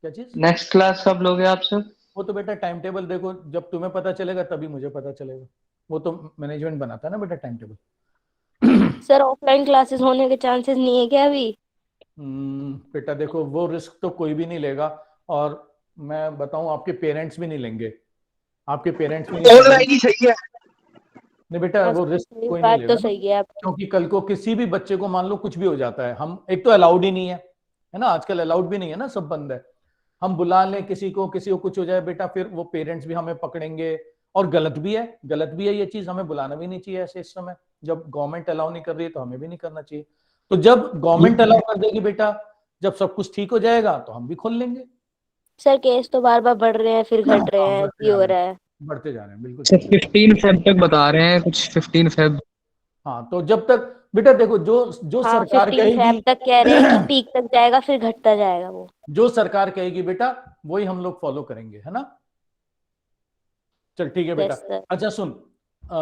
क्या चीज? नेक्स्ट क्लास कब लोगे आप सर? वो तो बेटा टाइम टेबल देखो, जब तुम्हें पता चलेगा तभी मुझे पता चलेगा। वो तो मैनेजमेंट बनाता है ना बेटा time table. Sir offline classes होने के चांसेस नहीं है क्या अभी? बेटा देखो वो रिस्क तो कोई भी नहीं लेगा, और मैं बताऊं आपके पेरेंट्स भी नहीं लेंगे, आपके पेरेंट्स भी नहीं ऑनलाइन ही सही है। नहीं बेटा, वो रिस्क कोई नहीं बात लेगा तो सही है आपकी। क्योंकि कल को किसी भी बच्चे को मान लो कुछ भी हो जाता है, हम एक तो अलाउड ही नहीं है ना, आजकल अलाउड भी नहीं है ना, सब बंद है। हम बुला लें किसी को कुछ हो जाए बेटा, फिर वो पेरेंट्स भी हमें पकड़ेंगे, और गलत भी है ये चीज, हमें बुलाना भी नहीं चाहिए ऐसे इस समय। जब गवर्नमेंट अलाउ नहीं कर रही है तो हमें भी नहीं करना चाहिए। तो जब गवर्नमेंट अलाउ कर देगी बेटा, जब सब कुछ ठीक हो जाएगा तो हम भी खोल लेंगे। सर केस तो बार बार बढ़ रहे हैं फिर घट रहे हैं, बढ़ते ये जा हो रहे रहा हैं, है। बढ़ते जा रहे हैं, बिल्कुल सर सही कह रहे 15 फेब तक बता रहे हैं कुछ, 15 फेब। हो। हाँ, तो जब तक बेटा देखो, जो जो हाँ सरकार 15 कहेगी फैब तक कह रहे हैं कि पीक तक जाएगा फिर घटता जाएगा वो। जो सरकार कहेगी बेटा वही हम लोग फॉलो करेंगे, है ना। चल ठीक है बेटा। Yes sir. अच्छा सुन, अ,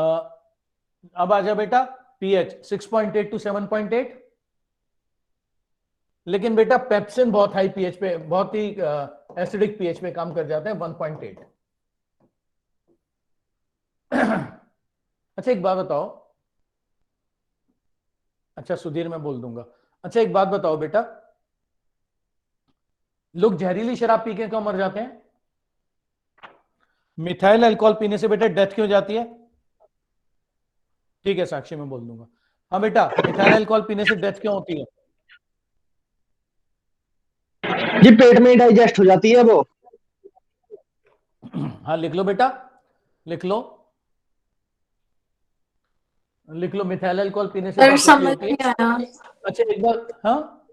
अब आ जा बेटा, पीएच 6.8 टू 7.8। लेकिन बेटा पेप्सिन बहुत हाई पीएच पे, बहुत ही एसिडिक पीएच पे काम कर जाता है, 1.8। अच्छा एक बात बताओ, अच्छा सुधीर मैं बोल दूंगा। अच्छा एक बात बताओ बेटा, लोग जहरीली शराब पी के क्यों मर जाते हैं? मिथाइल अल्कोहल पीने से बेटा डेथ क्यों जाती है? ठीक है साक्षी मैं बोल दूंगा। हाँ बेटा, मिथाइल अल्कोहल पीने से डेथ क्यों होती है? जी पेट में डाइजेस्ट हो जाती है वो। हाँ लिख लो बेटा, लिख लो, लिख लो, मिथाइल अल्कोहल पीने से सर डेथ इसलिए समझ होती नहीं है। आया। अच्छा एक बार, हाँ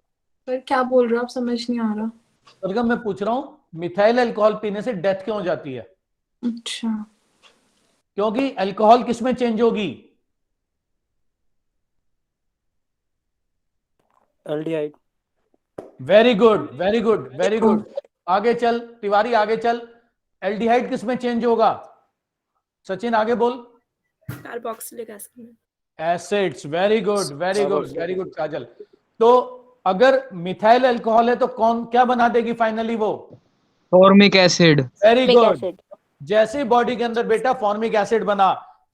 सर क्या बोल रहे हो आप, समझ नहीं आ रहा। सरगम मैं पूछ रहा हूं, मिथाइल अल्कोहल पीने से डेथ क्यों हो जाती है? अच्छा। क्योंकि अल्कोहल किसमें चेंज होगी? Aldehyde. Very good, very good, very good. आगे चल तिवारी, आगे चल। एल्डिहाइड किसमें चेंज होगा? सचिन आगे बोल। कार्बोक्सिलिक एसिड में। Acids, very good, very good, very good Kajal. तो अगर मिथाइल अल्कोहल है तो कौन क्या बना देगी फाइनली वो? Formic acid. Very Formic good. acid। जैसे बॉडी के अंदर बेटा फॉर्मिक एसिड बना,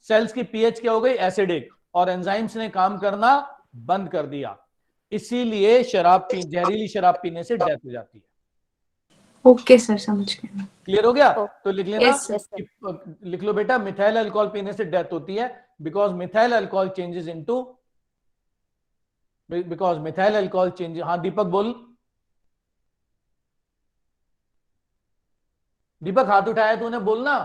सेल्स की पीएच क्या हो गई? एसिडिक, और एंजाइम्स ने काम करना बंद कर दिया। इसीलिए जहरीली शराब पीने से डेथ हो जाती है। ओके सर समझ गए। क्लियर हो गया? तो लिख लेना यस सर। कि, लिख लो बेटा, मिथाइल अल्कोहल पीने से डेथ होती है because methyl alcohol changes into, because methyl alcohol change. हाँ दीपक बोल। दीपक हाथ उठाया तूने, बोलना।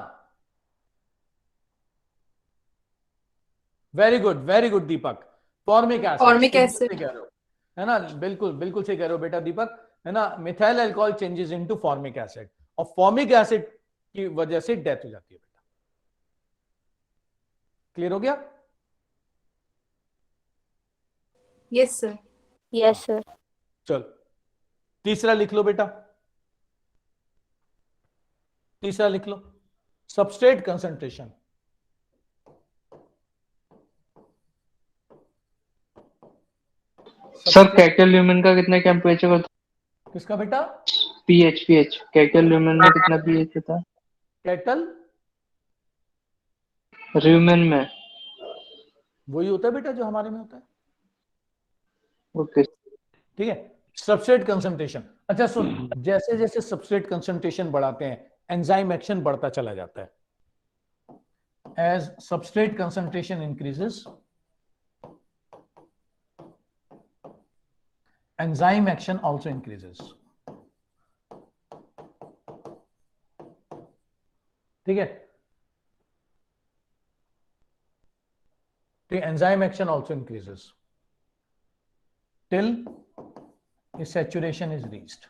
वेरी गुड, वेरी गुड दीपक। फॉर्मिक एसिड, फॉर्मिक एकदम एसिड। सही कह रहे हो, है ना, बिल्कुल बिल्कुल सही कह रहे हो बेटा दीपक, है ना। Methyl alcohol changes into formic acid, और फॉर्मिक एसिड की वजह से डेथ हो जाती है बेटा। क्लियर हो गया? Yes sir. Yes sir. चलो तीसरा लिख लो बेटा, तीसरा लिख लो, सबस्ट्रेट कंसंट्रेशन। सर कैटल ल्यूमेन का कितना टेम्परेचर होता किसका बेटा? है? पीएच कैटल ल्यूमेन में कितना पीएच होता है? कैटल ल्यूमेन में। वही होता है बेटा जो हमारे में होता है। ओके। ठीक है, सबस्ट्रेट कंसंट्रेशन। अच्छा सुन, जैसे जैसे सबस्ट्रेट कंसंट्रेशन बढ़ाते हैं एंजाइम एक्शन बढ़ता चला जाता है। As substrate concentration increases, enzyme action also increases। ठीक है, तो enzyme action also increases till its saturation is reached।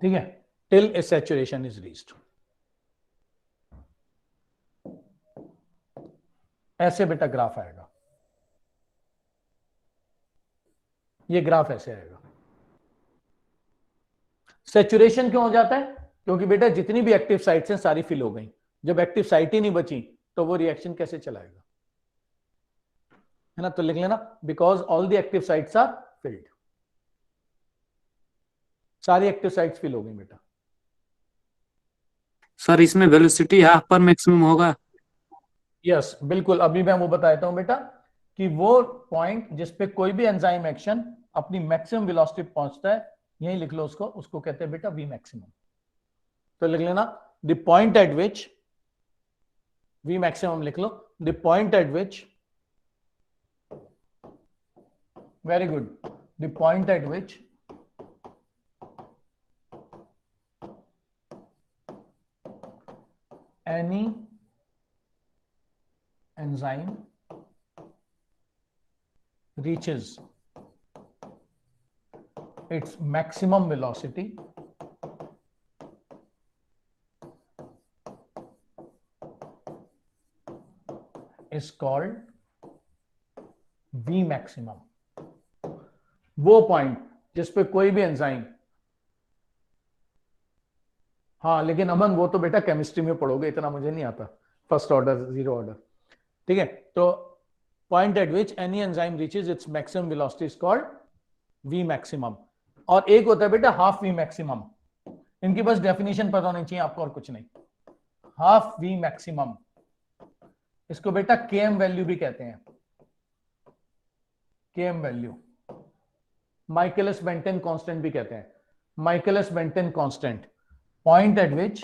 ठीक है, till its saturation is reached। ऐसे बेटा ग्राफ आएगा, ये ग्राफ ऐसे आएगा। सैचुरेशन क्यों हो जाता है? क्योंकि बेटा जितनी भी एक्टिव साइट्स हैं सारी फिल हो गई। जब एक्टिव साइट ही नहीं बची तो वो रिएक्शन कैसे चलाएगा, है ना। तो लिख लेना, because all the active sites are filled. सारी एक्टिव साइट्स फिल हो गई बेटा। सर इसमें वेलोसिटी हाफ पर मैक्सिमम होगा? यस बिल्कुल, अभी मैं वो बताता हूं बेटा कि वो पॉइंट जिसपे कोई भी एंजाइम एक्शन अपनी मैक्सिमम वेलोसिटी पहुंचता है, यही लिख लो उसको, उसको कहते हैं बेटा वी मैक्सिमम। तो लिख लेना the point at which, we maximum लिख लो, the point at which, very good, the point at which any enzyme reaches its maximum velocity is called V maximum. वो पॉइंट जिस पे कोई भी एंजाइम, हाँ लेकिन अमन वो तो बेटा केमिस्ट्री में पढ़ोगे, इतना मुझे नहीं आता, फर्स्ट ऑर्डर जीरो ऑर्डर, ठीक है। तो point at which any enzyme reaches its maximum velocity is called V maximum. और एक होता है बेटा हाफ वी मैक्सिमम, इनकी बस डेफिनेशन पता होनी चाहिए आपको और कुछ नहीं। हाफ वी मैक्सिमम, इसको बेटा केएम वैल्यू भी कहते हैं, KM value, Michaelis Menten constant भी कहते हैं, Michaelis Menten constant, point at which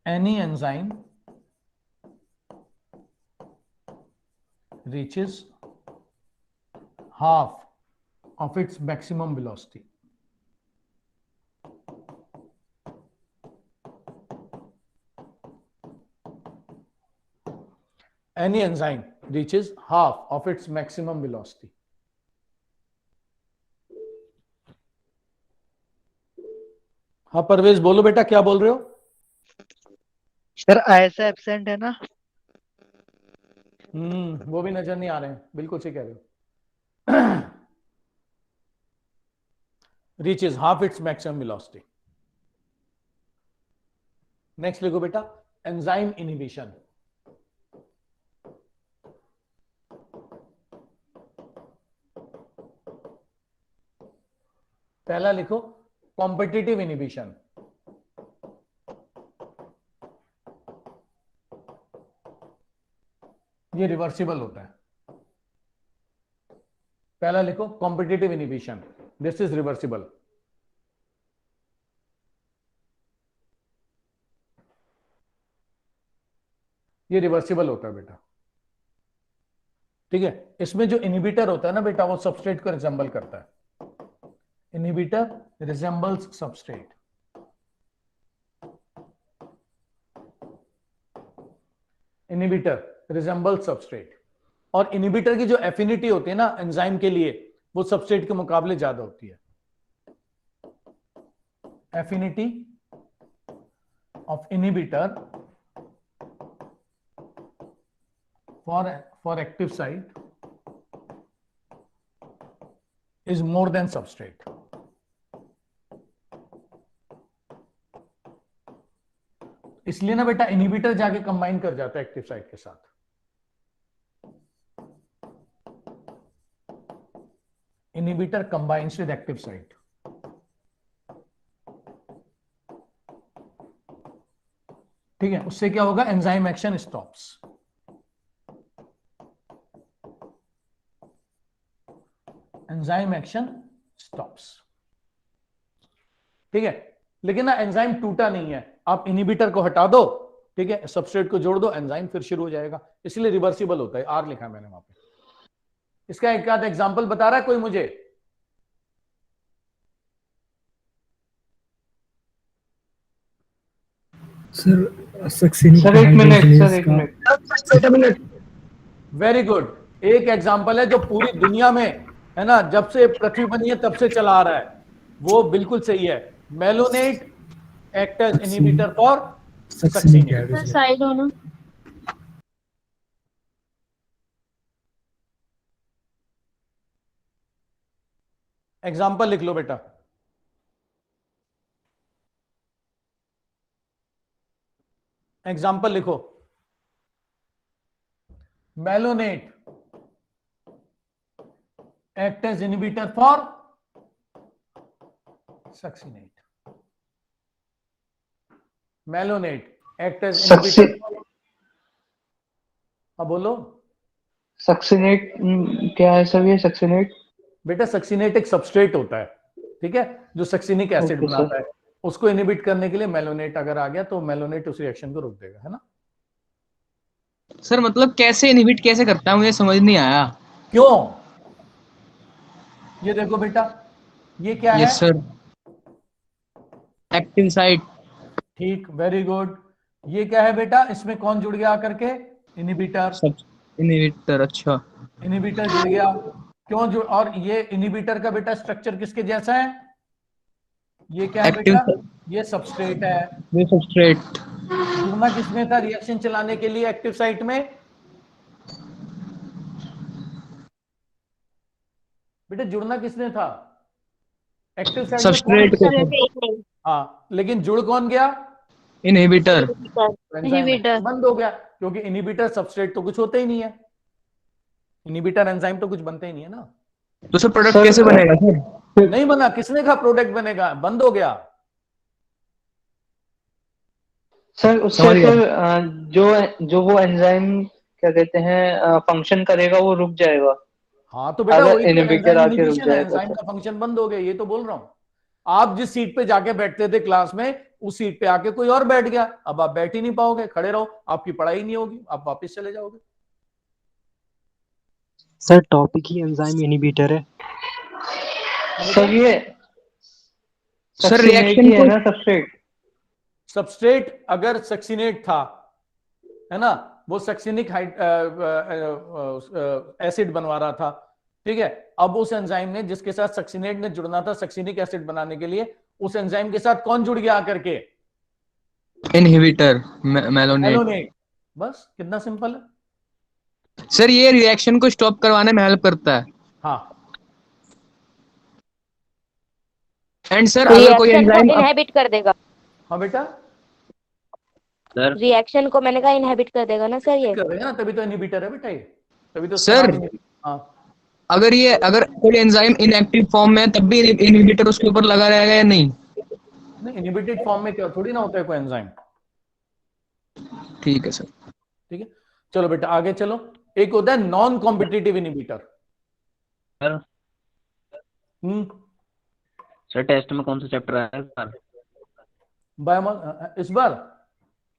any enzyme reaches half of its maximum velocity. Any enzyme reaches half of its maximum velocity. हाँ परवेज बोलो बेटा, क्या बोल रहे हो? सर ऐसा एब्सेंट है ना? वो भी नजर नहीं आ रहे हैं, बिल्कुल सही कह रहे हो। Reaches half its maximum velocity. Next लिखो बेटा, एंजाइम इनहिबिशन। पहला लिखो कॉम्पिटिटिव इनहिबिशन, ये रिवर्सिबल होता है। पहला लिखो competitive inhibition, this is reversible. ये रिवर्सिबल होता है बेटा, ठीक है। इसमें जो इनहिबिटर होता है ना बेटा, वो सबस्ट्रेट को रिजेंबल करता है। Inhibitor resembles substrate. Inhibitor resembles substrate. और इनहिबिटर की जो एफिनिटी होती है ना एंजाइम के लिए, वो सबस्ट्रेट के मुकाबले ज्यादा होती है। Affinity of inhibitor for active site is more than substrate. इसलिए ना बेटा इनहिबिटर जाके कंबाइन कर जाता है एक्टिव साइट के साथ। Inhibitor combines with active site. ठीक है, उससे क्या होगा, enzyme action stops. Enzyme action stops, ठीक है। लेकिन ना एंजाइम टूटा नहीं है, आप इनहिबिटर को हटा दो, ठीक है, सबस्ट्रेट को जोड़ दो, एंजाइम फिर शुरू हो जाएगा, इसलिए रिवर्सिबल होता है। आर लिखा मैंने वहां पे। इसका एक आध एग्जांपल बता रहा है कोई मुझे? सर सक्सेनिक सर एक मिनट। Very good. एक एग्जांपल है जो पूरी दुनिया में है ना, जब से पृथ्वी बनी है तब से चला आ रहा है, वो बिल्कुल सही है। Malonate act as inhibitor for succinic. Side हो ना। एग्जांपल लिख लो बेटा। एग्जांपल लिखो, malonate act as inhibitor for succinate. Malonate act as inhibitor. अब बोलो सक्सिनेट क्या है सर? ये सक्सिनेट बेटा, सक्सिनेट एक सबस्ट्रेट होता है, ठीक है, जो सक्सिनिक एसिड बनाता है। उसको इनहिबिट करने के लिए मेलोनेट अगर आ गया तो मेलोनेट उस रिएक्शन को रोक देगा, है ना। सर मतलब कैसे इनहिबिट कैसे करता है, मुझे समझ नहीं आया। क्यों? ये देखो बेटा, ये क्या है? Yes sir, active site. ठीक, वेरी गुड। ये क्या है बेटा, इसमें कौन जुड़ गया आकर के? इनहिबिटर। इनहिबिटर, अच्छा। इनहिबिटर जुड़ गया, क्यों जुड़, और ये इनहिबिटर का बेटा स्ट्रक्चर किसके जैसा है? ये क्या है एक्टिव, बेटा? ये सबस्ट्रेट है। ये सबस्ट्रेट। जुड़ना किसमें था रिएक्शन चलाने के लिए एक्टिव साइट में? बेटा जुड़ना किसने था एक्टिव साइट में? कौन सबस्ट्रेट जुड़ा? को। हाँ, लेकिन जुड़ कौन गया? इनहिबिटर। एंजाइम बंद हो गया, क्योंकि इनहिबिटर सबस्ट्रेट तो कुछ होते ही नहीं है, इनहिबिटर एंजाइम तो कुछ बनते ही नहीं है ना। तो सर प्रोडक्ट कैसे बनेगा सर? नहीं बना, किसने कहा प्रोडक्ट बनेगा? बंद हो गया। सर उससे फिर जो जो वो एंजाइम क्या कहते हैं फंक्शन करेगा वो रुक जाएगा। हाँ तो बेटा अगर वही तो इनहिबिटर एंजाइम आके रुक इनहिबिशन है, जाएगा एंजाइम तो। का फंक्शन बंद हो गया, ये तो बोल रहा हूँ। आप जिस सीट पे जाके बैठते थे क्लास में, उस सीट पे आके कोई और बैठ गया, अब आप बैठ ही नहीं पाओगे, खड़े रहो, आपकी पढ़ाई नहीं होगी, आप वापस चले जाओगे। सर टॉपिक ही एंजाइम इनहिबिटर है। सर ये सर सक्सिनेट रिएक्शन ही है को। ना सबस्ट्रेट? सबस्ट्रेट अगर सक्सिनेट था, है ना, वो सक्सिनिक एसिड बनवा रहा था, ठीक है। अब उस एंजाइम ने जिसके साथ सक्सिनेट ने जुड़ना था सक्सिनिक एसिड बनाने के लिए, उस एंजाइम के साथ कौन जुड़ गया आकर के? Inhibitor, malonate. मेलोनेट। बस कितना सिंपल है। सर ये रिएक्शन को स्टॉप करवाने में हेल्प करता है। हाँ, एंड सर अगर कोई रिएक्शन को एंजाइम। इनहिबिट कर देगा। हाँ बेटा, सर रिएक्शन को मैंने कहा इनहिबिट कर देगा ना सर ये। कर रहे हैं ना, तभी तो इनहिबिटर है बेटा ये, तभी तो उसका सर नाम हाँ। अगर कोई एंजाइम इनएक्टिव फॉर्म में है तब भी इनहिबिटर उसके ऊपर लगा रहेगा या नहीं? नहीं, इनहिबिटेड फॉर्म में क्या थोड़ी ना होता है कोई एंजाइम। ठीक है सर। ठीक है, चलो बेटा आगे चलो। एक होता है non competitive inhibitor. Sir sir test में कौन सा चैप्टर आया सर? बायोमॉल इस बार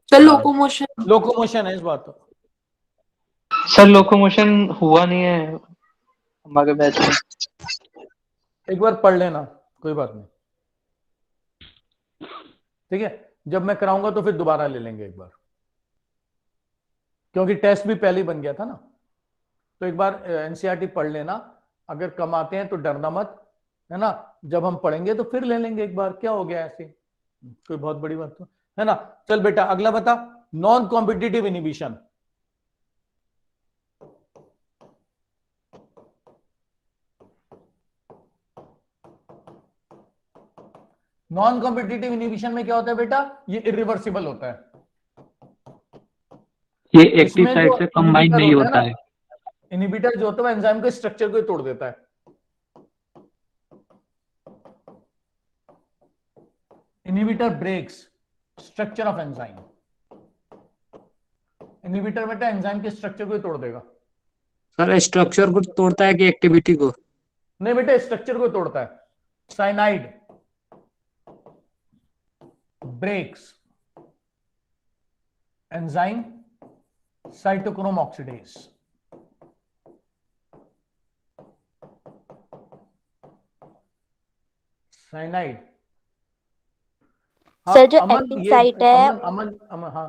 सर लोकोमोशन। लोकोमोशन है इस बार तो। सर लोकोमोशन हुआ नहीं है हमारे बैच में। एक बार पढ़ लेना, कोई बात नहीं, ठीक है। जब मैं कराऊंगा तो फिर दोबारा ले लेंगे एक बार, क्योंकि टेस्ट भी पहले ही बन गया था ना। तो एक बार एनसीईआरटी पढ़ लेना, अगर कम आते हैं तो डरना मत, है ना। जब हम पढ़ेंगे तो फिर ले लेंगे एक बार, क्या हो गया ऐसे, कोई बहुत बड़ी बात तो है ना। चल बेटा अगला बता, non competitive inhibition. Non competitive inhibition में क्या होता है बेटा? ये इरिवर्सिबल होता है। ये एक्टिव इसमें साइट जो से कंबाइन इनहिबिटर नहीं होता होता है है। ना, इनहिबिटर जो होता है एंजाइम के स्ट्रक्चर को ही तोड़ देता है। Inhibitor breaks structure of enzyme. Inhibitor बेटा एंजाइम के स्ट्रक्चर को ही तोड़ देगा। सर स्ट्रक्चर को तोड़ता है कि एक्टिविटी को? नहीं बेटा, स्ट्रक्चर को तोड़ता है। Cyanide breaks enzyme cytochrome oxidase. Cyanide. हाँ, सर जो अमन एक्टिव ये साइट है, अमन अमन अमन हाँ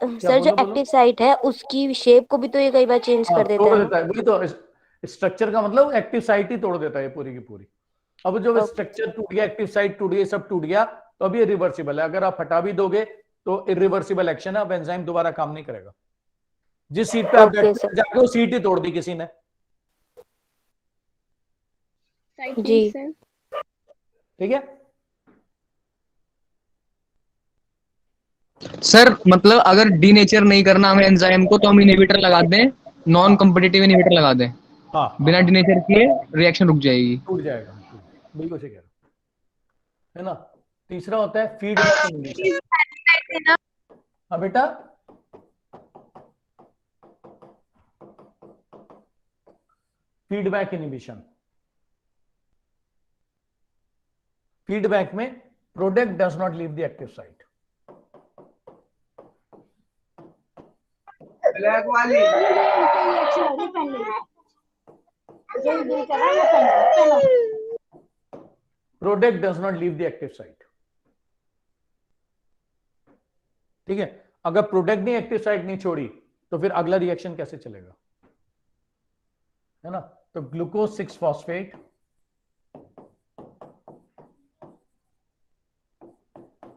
सर जो एक्टिव साइट है उसकी शेप को भी तो ये कई बार चेंज हाँ कर देता तोड़ है ना। देता है, वही तो स्ट्रक्चर का मतलब एक्टिव साइट ही तोड़ देता है पूरी की पूरी। अब जब स्ट्रक्चर टूट गया, एक्टिव साइट टूट गई, सब टूट गया, तो अब ये रिवर्सिबल है। अगर आप हटा भी दोगे तो इरिवर्सिबल एक्शन है, अब एंजाइम दोबारा काम नहीं करेगा। जिस सीट पे आप बैठे जाके वो सीट ही तोड़ दी किसी ने। जी ठीक है सर मतलब अगर डीनेचर नहीं करना हमें एंजाइम को तो हम इनहिबिटर लगा दें, नॉन कॉम्पिटिटिव इनहिबिटर लगा दें। हाँ बिना डीनेचर किए रिएक्शन रुक जाएगी। टूट जाएगा, बिल्कुल सही कह रहे हो, है ना। तीसरा होता है फीडबैक इनहिबिशन। हाँ बेटा, फीडबैक इनहिबिशन। फीडबैक में product does not leave the active site. Black वाली product does not leave the active site. ठीक है, अगर प्रोडक्ट ने एक्टिव साइट नहीं छोड़ी तो फिर अगला रिएक्शन कैसे चलेगा, है ना। तो glucose 6 phosphate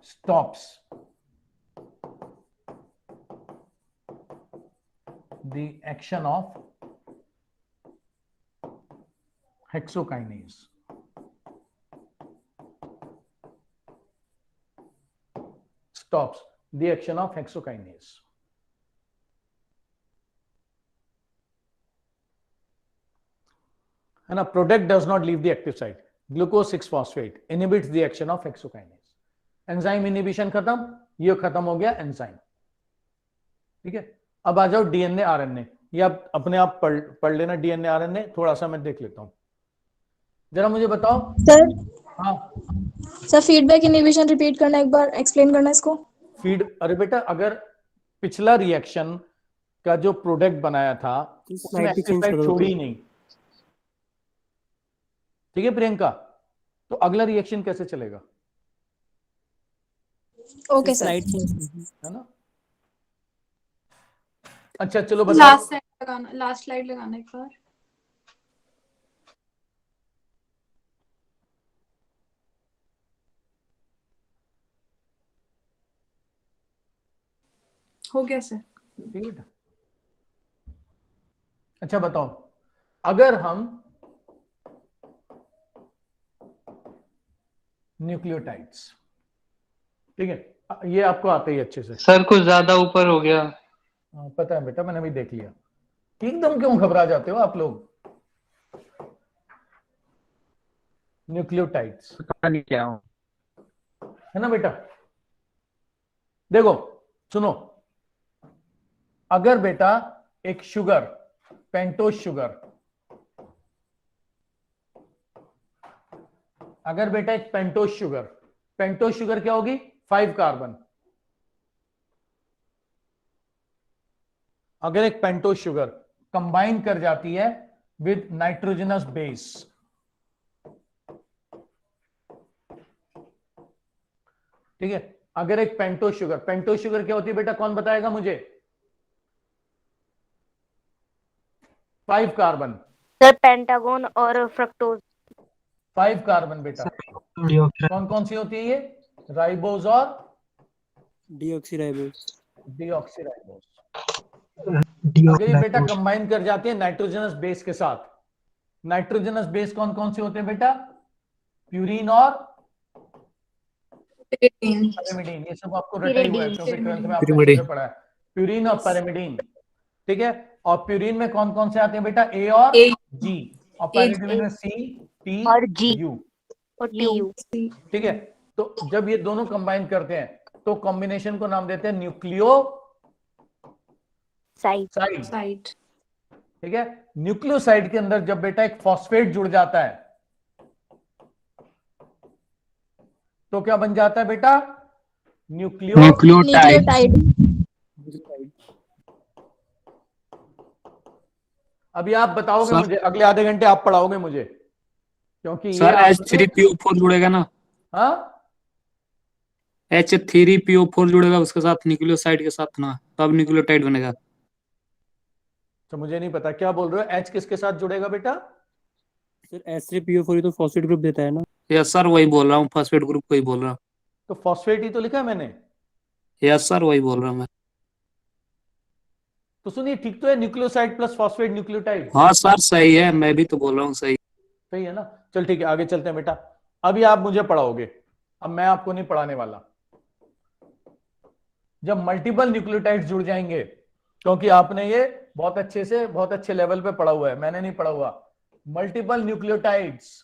stops the action of hexokinase. Stops the action of hexokinase. And a product does not leave the active site. Glucose 6 phosphate inhibits the action of hexokinase. Enzyme inhibition खत्म, ये खत्म हो गया एंजाइम। ठीक है, अब आ जाओ DNA RNA. ये आप अपने आप पढ़ लेना, डीएनए आरएनए थोड़ा सा मैं देख लेता हूं। जरा मुझे बताओ सर। हाँ सर फीडबैक इनहिबिशन रिपीट करना, एक बार एक्सप्लेन करना इसको। अरे बेटा, अगर पिछला रिएक्शन का जो प्रोडक्ट बनाया था उसमें एक्टिव साइट छोड़ी ही नहीं, ठीक है प्रियंका, तो अगला रिएक्शन कैसे चलेगा? Okay sir. है ना। अच्छा चलो बताओ, लास्ट स्लाइड लगाना एक बार। हो गया सर। ठीक है। अच्छा बताओ, अगर हम न्यूक्लियोटाइड्स, ठीक है, ये आपको आते ही अच्छे से। सर कुछ ज्यादा ऊपर हो गया। पता है बेटा, मैंने भी देख लिया। एकदम क्यों घबरा जाते हो आप लोग? न्यूक्लियोटाइड्स पता नहीं क्या हो, है ना बेटा। देखो सुनो, अगर बेटा एक शुगर, पेंटोज शुगर, अगर बेटा एक पेंटोज शुगर क्या होगी? 5 कार्बन। अगर एक पेंटोज शुगर कंबाइन कर जाती है विद नाइट्रोजनस बेस, ठीक है, अगर एक पेंटोज शुगर क्या होती है बेटा, कौन बताएगा मुझे? 5 कार्बन। सर पेंटागन और फ्रक्टोज। 5 कार्बन बेटा। कौन कौन सी होती है ये? राइबोज और डीऑक्सीराइबोज। अगर ये बेटा कंबाइन कर जाती है नाइट्रोजनस बेस के साथ, नाइट्रोजनस बेस कौन कौन से होते हैं बेटा? प्यूरिन और पैरामिडीन। ये सब आपको रटा ही हुआ है क्योंकि 12th में आपने अच्छे से पढ़ा है। प्यूरिन और पैरामिडीन, ठीक है। और प्यूरिन में कौन कौन से आते हैं बेटा? ए और जी, और पैरामिडीन में सी, टी और जी, यू और टीयू। ठीक है। तो जब ये दोनों कंबाइन करते हैं तो कॉम्बिनेशन को नाम देते हैं न्यूक्लियो साइड, ठीक है। न्यूक्लियोसाइड के अंदर जब बेटा एक फॉस्फेट जुड़ जाता है तो क्या बन जाता है बेटा? न्यूक्लियोटाइड। अभी आप बताओगे मुझे, अगले आधे घंटे आप पढ़ाओगे मुझे, क्योंकि सर H3PO4 जुड़ेगा ना? हाँ, H3PO4 जुड़ेगा उसके साथ, न्यूक्लियोसाइड के साथ ना, तब न्यूक्लियोटाइड बनेगा। तो मुझे नहीं पता क्या बोल रहे हो। H किसके साथ जुड़ेगा बेटा? सर H3PO4 तो फॉस्फेट ग्रुप देता है ना? यस सर, वही बोल रहा हूँ, फॉस्फेट ग्रुप को ही बोल रहा हूँ। तो फॉस्फेट ही तो लिखा है मैंने। यस सर, वही बोल रहा हूँ मैं। तो सुनिए, ठीक तो है, न्यूक्लियोसाइड प्लस फॉस्फेट न्यूक्लियोटाइड। हाँ सर सही है, मैं भी तो बोल रहा हूँ सही है ना। चल ठीक है, आगे चलते हैं बेटा। अभी आप मुझे पढ़ाओगे, अब मैं आपको नहीं पढ़ाने वाला। जब मल्टीपल न्यूक्लियोटाइड्स जुड़ जाएंगे, क्योंकि आपने ये बहुत अच्छे से, बहुत अच्छे लेवल पे पढ़ा हुआ है, मैंने नहीं पढ़ा हुआ। मल्टीपल न्यूक्लियोटाइड्स,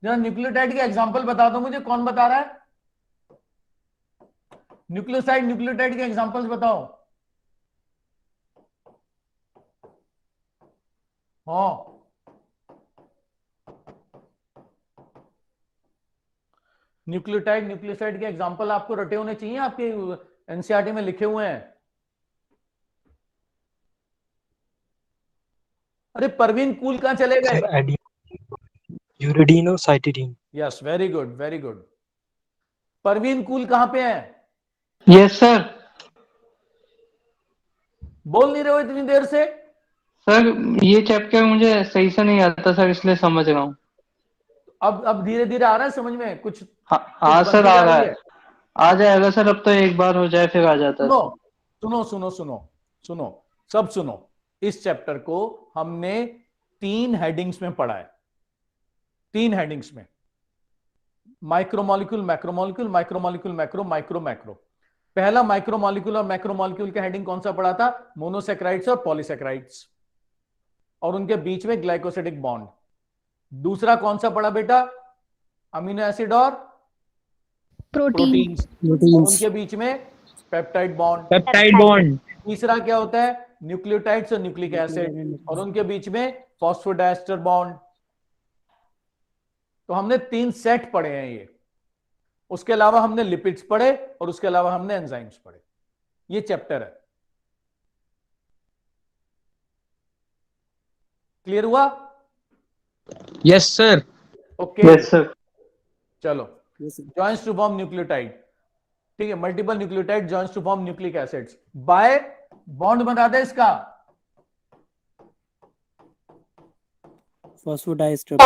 जरा न्यूक्लियोटाइड के एग्जांपल बता दो मुझे, कौन बता रहा है? न्यूक्लियोटाइड के एग्जांपल्स बताओ। हाँ, न्यूक्लियोसाइड के एग्जांपल आपको रटे होने चाहिए, आपके एनसीईआरटी में लिखे हुए हैं। अरे परवीन कूल कहां चले गए? यूरिडीन और cytidine. Yes, very good very good. Parveen cool कहां पे है? Yes sir. बोल नहीं रहे हो इतनी देर से? सर ये चैप्टर मुझे सही से नहीं आता सर, इसलिए समझ रहा हूँ। अब धीरे धीरे आ रहा है समझ में कुछ? हाँ सर बनती आ जा रहा रही है, आ जाएगा सर। अब तो एक बार हो जाए फिर आ जाता है सुनो सर। सुनो सुनो सुनो सुनो, सब सुनो। इस चैप्टर को हमने 3 हेडिंग्स में पढ़ा है, 3 हेडिंग्स में। Micromolecule, macromolecule, micromolecule, macro, micro, macro. पहला माइक्रोमोलिक्यूल और मैक्रोमोलिक्यूल का हेडिंग कौन सा पढ़ा था? मोनोसेक्राइड्स और पॉलीसेक्राइड्स, और उनके बीच में ग्लाइकोसिडिक बॉन्ड। दूसरा कौन सा पढ़ा बेटा? अमीनो एसिड और प्रोटीन्स, और उनके बीच में पेप्टाइड बॉन्ड। Peptide bond. तीसरा क्या होता है? न्यूक्लियोटाइड्स और न्यूक्लिक एसिड, और उनके बीच में फॉस्फोडाइस्टर बॉन्ड। तो हमने 3 सेट पढ़े हैं ये। उसके अलावा हमने लिपिड्स पढ़े, और उसके अलावा हमने एंजाइम्स पढ़े। ये चैप्टर है। क्लियर हुआ? Yes sir. Okay yes sir. चलो, जॉइंस टू फॉर्म न्यूक्लियोटाइड। ठीक है, multiple nucleotide joins to form nucleic acids by bond बता दे इसका। Phosphodiester.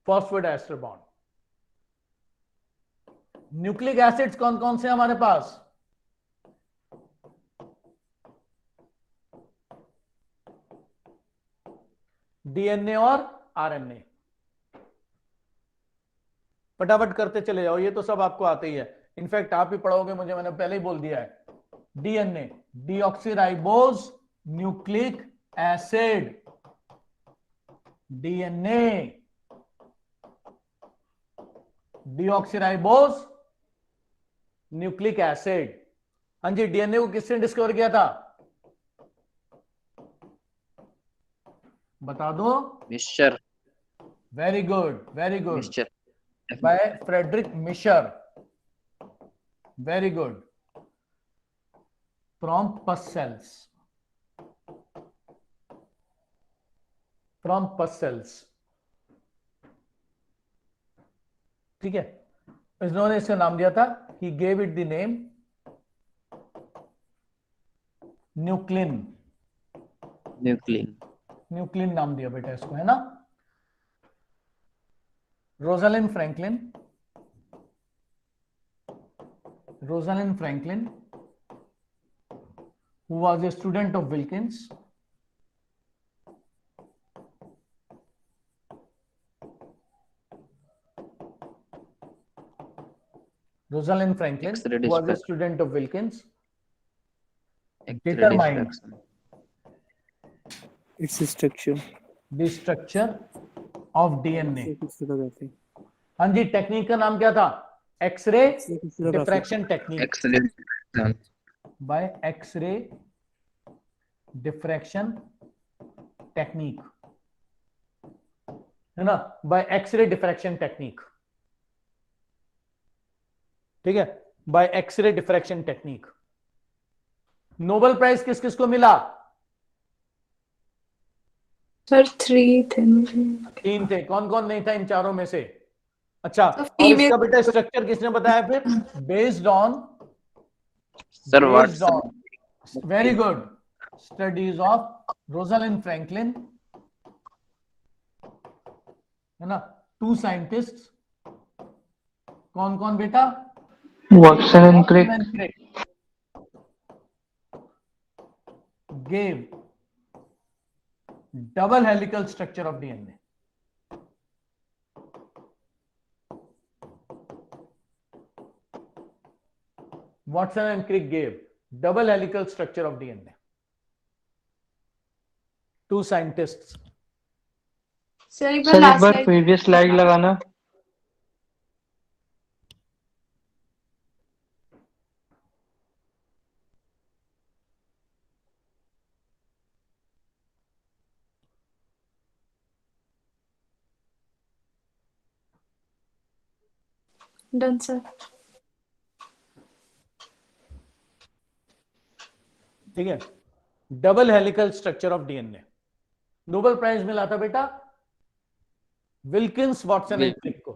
Phosphodiester bond. Nucleic acids कौन कौन से हमारे पास? डीएनए और आरएनए। फटाफट करते चले जाओ, ये तो सब आपको आते ही है। इनफैक्ट आप ही पढ़ोगे, मुझे मैंने पहले ही बोल दिया है। DNA deoxyribose nucleic acid, DNA deoxyribose nucleic acid. हाँ जी, डीएनए को किसने डिस्कवर किया था? बता दो। Mixture. Very good, very good, mixture by Friedrich Miescher. Very good. From pus cells, from pus cells. ठीक है, इन्होंने इसका नाम दिया था, he gave it the name nuclein. Nuclein. Nuclein नाम दिया बेटा इसको, है ना? Rosalind Franklin, Rosalind Franklin, who was a student of Wilkins. Rosalind Franklin, who was a student of Wilkins, determined its structure, the structure of DNA. हाँ जी, technique का नाम क्या था? X ray diffraction technique. By X ray diffraction technique, है ना? By X ray diffraction technique. ठीक है, by X ray diffraction technique. Nobel prize किस किस को मिला? सर 3 थे। 3 थे। कौन कौन नहीं था इन चारों में से? अच्छा, और इसका बेटा स्ट्रक्चर किसने बताया फिर? Based on very good studies of Rosalind Franklin, है ना? 2 साइंटिस्ट। कौन कौन बेटा? Watson and Crick gave double helical structure of DNA. Watson and Crick gave double helical structure of DNA. 2 scientists. Sir एक बार प्रीवियस स्लाइड लगाना। Done sir. ठीक है, double helical structure of DNA. Nobel prize मिला था बेटा Wilkins, Watson and क्रिक को।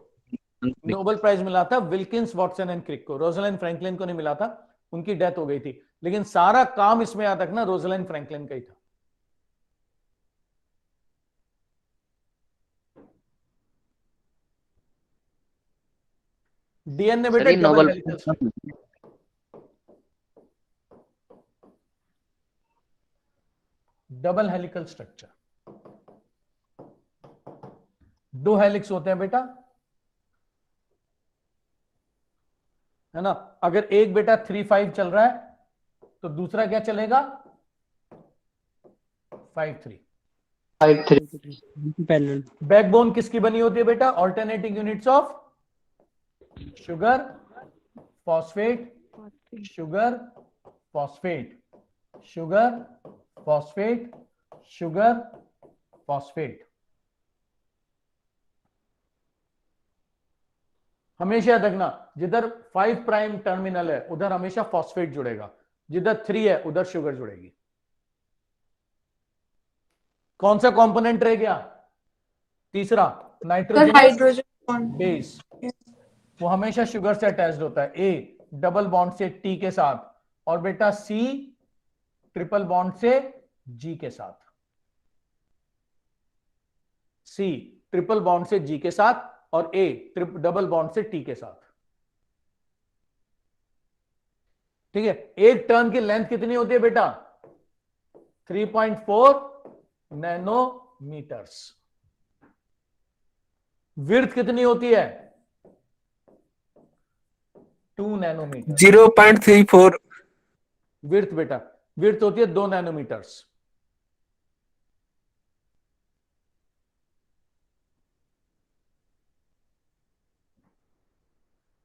Nobel prize मिला था विल्किंस, वॉटसन एंड क्रिक को, रोजलिंड फ्रैंकलिन को नहीं मिला था, उनकी डेथ हो गई थी। लेकिन सारा काम इसमें याद रखना रोजलिंड फ्रैंकलिन का ही था। डीएनए बेटा double helical structure, double helical structure, 2 helix होते हैं बेटा, है ना। अगर एक बेटा 3-5 चल रहा है तो दूसरा क्या चलेगा, 5-3। पैरेलल। बैकबोन किसकी बनी होती है बेटा, alternating units of sugar, phosphate, sugar, phosphate, sugar, phosphate, sugar, phosphate. हमेशा याद रखना जिधर 5 प्राइम टर्मिनल है उधर हमेशा फॉस्फेट जुड़ेगा, जिधर 3 है उधर शुगर जुड़ेगी। कौन सा कंपोनेंट रह गया, तीसरा, नाइट्रोजन हाइड्रोजन बेस, वो हमेशा शुगर से अटैच्ड होता है। ए डबल बॉन्ड से टी के साथ, और बेटा सी ट्रिपल बॉन्ड से जी के साथ, सी ट्रिपल बॉन्ड से जी के साथ, और ए डबल बॉन्ड से टी के साथ। ठीक है, एक टर्न की लेंथ कितनी होती है बेटा, 3.4 नैनोमीटर्स। विड्थ कितनी होती है, 2 नैनोमीटर। 0.34 विड्थ बेटा, विड्थ होती है 2 नैनोमीटर्स।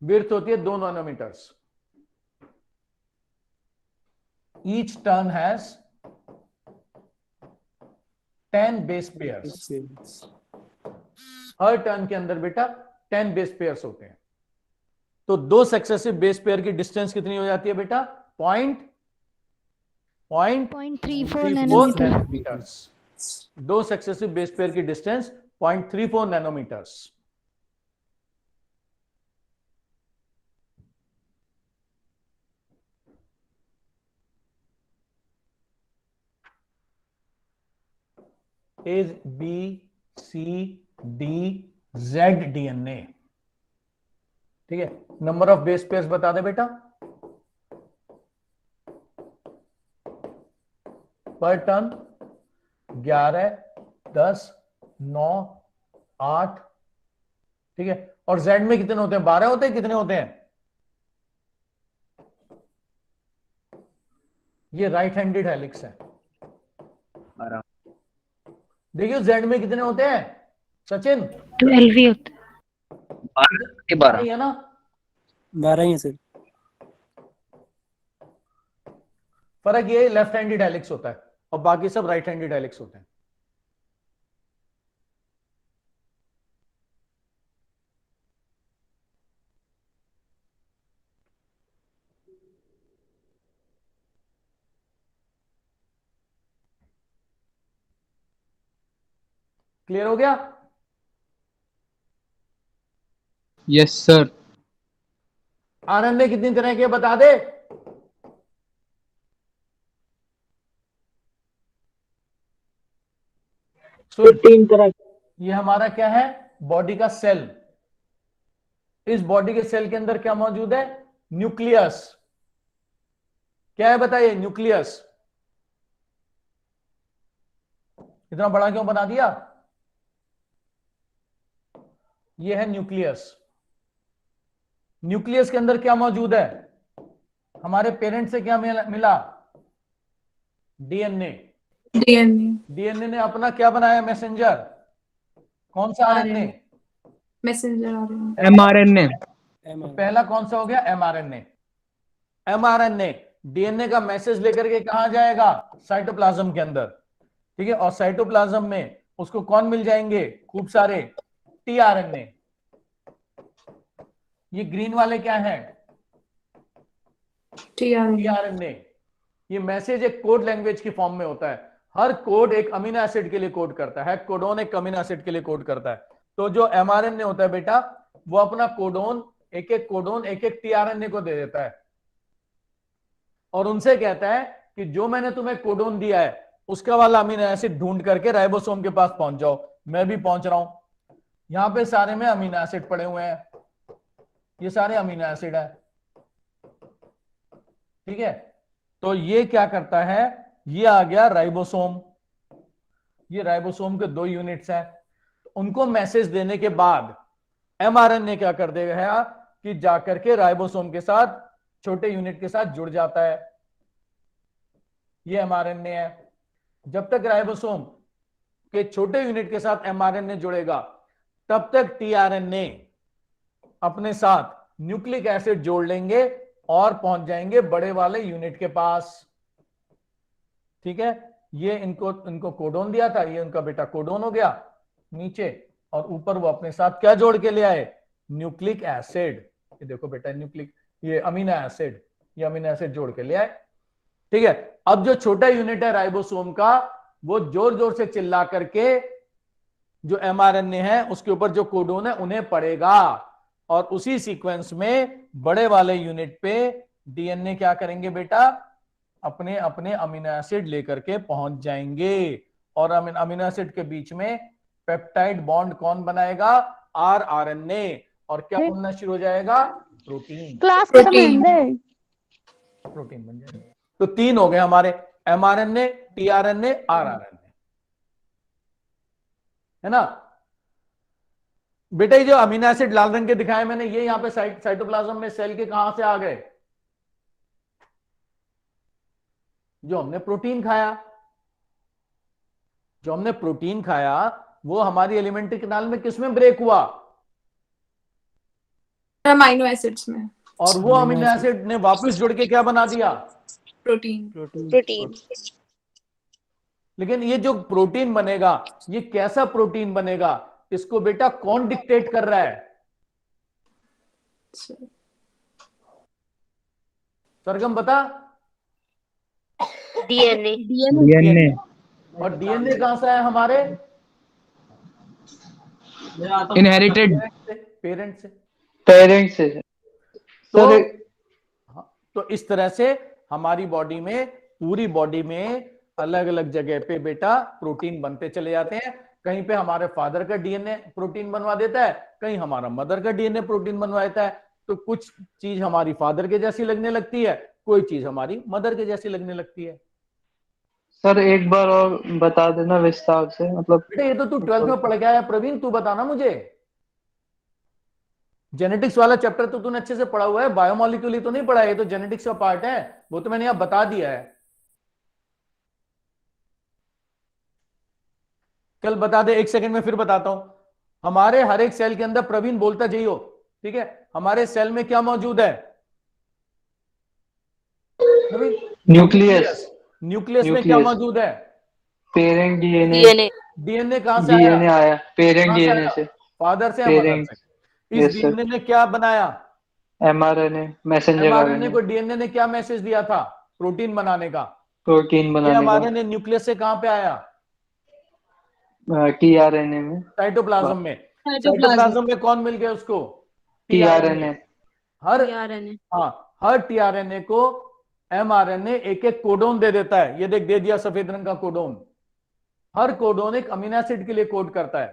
विड्थ होती है 2 nanometres. Each turn has 10 base pairs. हर टर्न के अंदर बेटा 10 बेस पेयर्स होते हैं। तो 2 सक्सेसिव बेस पेयर की डिस्टेंस कितनी हो जाती है बेटा, 0.34 नैनोमीटर्स। 2 सक्सेसिव बेस पेयर की distance 0.34 nanometres. Is B C D Z DNA. ठीक है, नंबर ऑफ बेस पेयर्स बता दे बेटा, पर टर्न 11, 10, 9, 8। ठीक है, और जेड में कितने होते हैं, 12 होते हैं, कितने होते हैं, ये राइट हैंडेड हेलिक्स है। देखिए जेड में कितने होते हैं सचिन, 12 ही होते हैं। 12 है ना, 12 ही है सर। फर्क ये लेफ्ट हैंडेड हेलिक्स होता है और बाकी सब राइट हैंडेड हेलिक्स होते हैं। क्लियर हो गया, यस सर। आरएनए कितनी तरह के बता दे, तो 3 तरह। ये हमारा क्या है, बॉडी का सेल। इस बॉडी के सेल के अंदर क्या मौजूद है, न्यूक्लियस। क्या है बताइए, न्यूक्लियस। इतना बड़ा क्यों बना दिया, ये है न्यूक्लियस। न्यूक्लियस के अंदर क्या मौजूद है, हमारे पेरेंट से क्या मिला, डीएनए। डीएनए ने अपना क्या बनाया, मैसेंजर। कौन सा आरएनए, मैसेंजर एमआरएनए। तो पहला कौन सा हो गया, एमआरएनए। एमआरएनए डीएनए का मैसेज लेकर के कहां जाएगा, साइटोप्लाज्म के अंदर। ठीक है, और साइटोप्लाज्म में उसको कौन मिल जाएंगे, खूब सारे टीआरएनए। ये ग्रीन वाले क्या हैं, टीआरएनए। ये मैसेज एक कोड लैंग्वेज की फॉर्म में होता है। हर कोड एक अमीनो एसिड के लिए कोड करता है, कोडोन एक अमीनो एसिड के लिए कोड करता है। तो जो एमआरएनए होता है बेटा, वो अपना कोडोन एक एक टीआरएनए को दे देता है और उनसे कहता है कि जो मैंने तुम्हें कोडोन दिया है उसका वाला अमीनो एसिड ढूंढ करके राइबोसोम के पास पहुंच जाओ। मैं भी पहुंच रहा हूं, यहां पे सारे में अमीनो एसिड पड़े हुए हैं, ये सारे अमीनो एसिड है, ठीक है। तो ये क्या करता है, ये आ गया राइबोसोम, ये राइबोसोम के 2 यूनिट्स हैं। उनको मैसेज देने के बाद एमआरएनए क्या कर देगा कि जाकर के राइबोसोम के साथ छोटे यूनिट के साथ जुड़ जाता है। ये एमआरएनए है। जब तक राइबोसोम के छोटे यूनिट के साथ एमआरएनए जुड़ेगा तब तक टीआरएनए अपने साथ न्यूक्लिक एसिड जोड़ लेंगे और पहुंच जाएंगे बड़े वाले यूनिट के पास, ठीक है। ये इनको कोडोन दिया था, ये उनका बेटा कोडोन हो गया नीचे, और ऊपर वो अपने साथ क्या जोड़ के ले आए, न्यूक्लिक एसिड। ये देखो बेटा न्यूक्लिक, ये अमीनो एसिड, ये अमीनो एसिड जोड़ के ले आए, ठीक है। अब जो छोटा यूनिट है राइबोसोम का, वो जोर जोर से चिल्ला करके जो एमआरएनए है उसके ऊपर जो कोडोन है उन्हें पढ़ेगा, और उसी सीक्वेंस में बड़े वाले यूनिट पे डीएनए क्या करेंगे बेटा, अपने अपने अमीनो एसिड लेकर के पहुंच जाएंगे। और अमीनो एसिड के बीच में पेप्टाइड बॉन्ड कौन बनाएगा, आरएनए, और क्या बनना शुरू हो जाएगा, प्रोटीन। क्लास प्रोटीन प्रोटीन बन जाएगा। तो 3 हो गए हमारे, एमआरएनए, टीआरएनए, आरआरएनए, है ना बेटा। ये जो अमीनो एसिड लाल रंग के दिखाए मैंने, ये यहां पे साइटोप्लाज्म में सेल के कहां से आ गए, जो हमने प्रोटीन खाया, जो हमने प्रोटीन खाया वो हमारी एलिमेंट्री कैनाल में किस में ब्रेक हुआ, अमीनो एसिड्स में, और वो अमीनो एसिड ने वापस जुड़ के क्या बना दिया, प्रोटीन। लेकिन ये जो प्रोटीन बनेगा, ये कैसा प्रोटीन बनेगा, इसको बेटा कौन डिक्टेट कर रहा है, सरगम बता। डीएनए। और डीएनए कहां से है हमारे, इनहेरिटेड, पेरेंट से। तो इस तरह से हमारी बॉडी में, पूरी बॉडी में अलग अलग जगह पे बेटा प्रोटीन बनते चले जाते हैं। कहीं पे हमारे फादर का डीएनए प्रोटीन बनवा देता है, कहीं हमारा मदर का डीएनए प्रोटीन बनवा देता है। तो कुछ चीज हमारी फादर के जैसी लगने लगती है, कोई चीज हमारी मदर के जैसी लगने लगती है। सर एक बार और बता देना विस्तार से, मतलब बेटा ये तो तू 12th में पढ़ के आया प्रवीण, तू बताना मुझे। जेनेटिक्स वाला चैप्टर तो तूने अच्छे से पढ़ा हुआ है, बायोमोलिक्यूल ही तो नहीं पढ़ा है, ये तो जेनेटिक्स का पार्ट है, वो तो मैंने यहां बता दिया है। कल बता दे, 1 सेकंड में फिर बताता हूं। हमारे हर एक सेल के अंदर, प्रवीण बोलता जाइयो, ठीक है, हमारे सेल में क्या मौजूद है, न्यूक्लियस। न्यूक्लियस में क्या मौजूद है, पेरेंट डीएनए। डीएनए कहां से डीएनए आया, आया पेरेंट डीएनए से, फादर से या मदर से। इस डीएनए ने क्या बनाया, एमआरएनए, मैसेंजर एमआरएनए को डीएनए ने क्या मैसेज दिया था, प्रोटीन बनाने का। प्रोटीन बनाने का। एमआरएनए न्यूक्लियस से कहां पे आया, टीआरएनए में, साइटोप्लाज्म में। साइटोप्लाज्म में कौन मिल गया उसको, टीआरएनए। हर टीआरएनए को एमआरएनए एक एक कोडोन दे देता है। ये देख, दे दिया सफेद रंग का कोडोन। हर कोडोन एक अमीनो एसिड के लिए कोड करता है,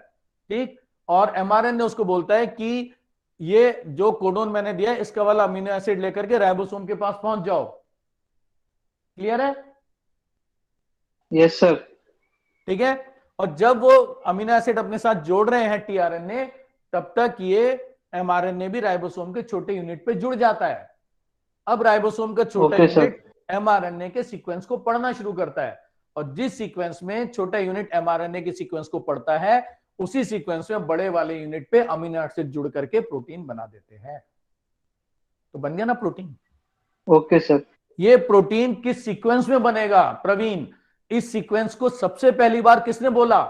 ठीक। और एमआरएनए उसको बोलता है कि ये जो कोडोन मैंने दिया है, इसका वाला अमीनो एसिड लेकर के राइबोसोम के पास पहुंच जाओ। क्लियर है, यस सर, ठीक है। और जब वो अमीनो एसिड अपने साथ जोड़ रहे हैं टीआरएनए, तब तक ये एमआरएनए भी राइबोसोम के छोटे यूनिट पे जुड़ जाता है। अब राइबोसोम का छोटा यूनिट एमआरएनए के सीक्वेंस को पढ़ना शुरू करता है, और जिस सीक्वेंस में छोटा यूनिट एमआरएनए के सीक्वेंस को पढ़ता है, उसी सीक्वेंस में बड़े वाले यूनिट पे अमीनो एसिड जुड़ करके प्रोटीन बना देते हैं। तो बन गया ना प्रोटीन। Okay sir. ये प्रोटीन किस सीक्वेंस में बनेगा प्रवीण, इस सीक्वेंस को सबसे पहली बार किसने बोला,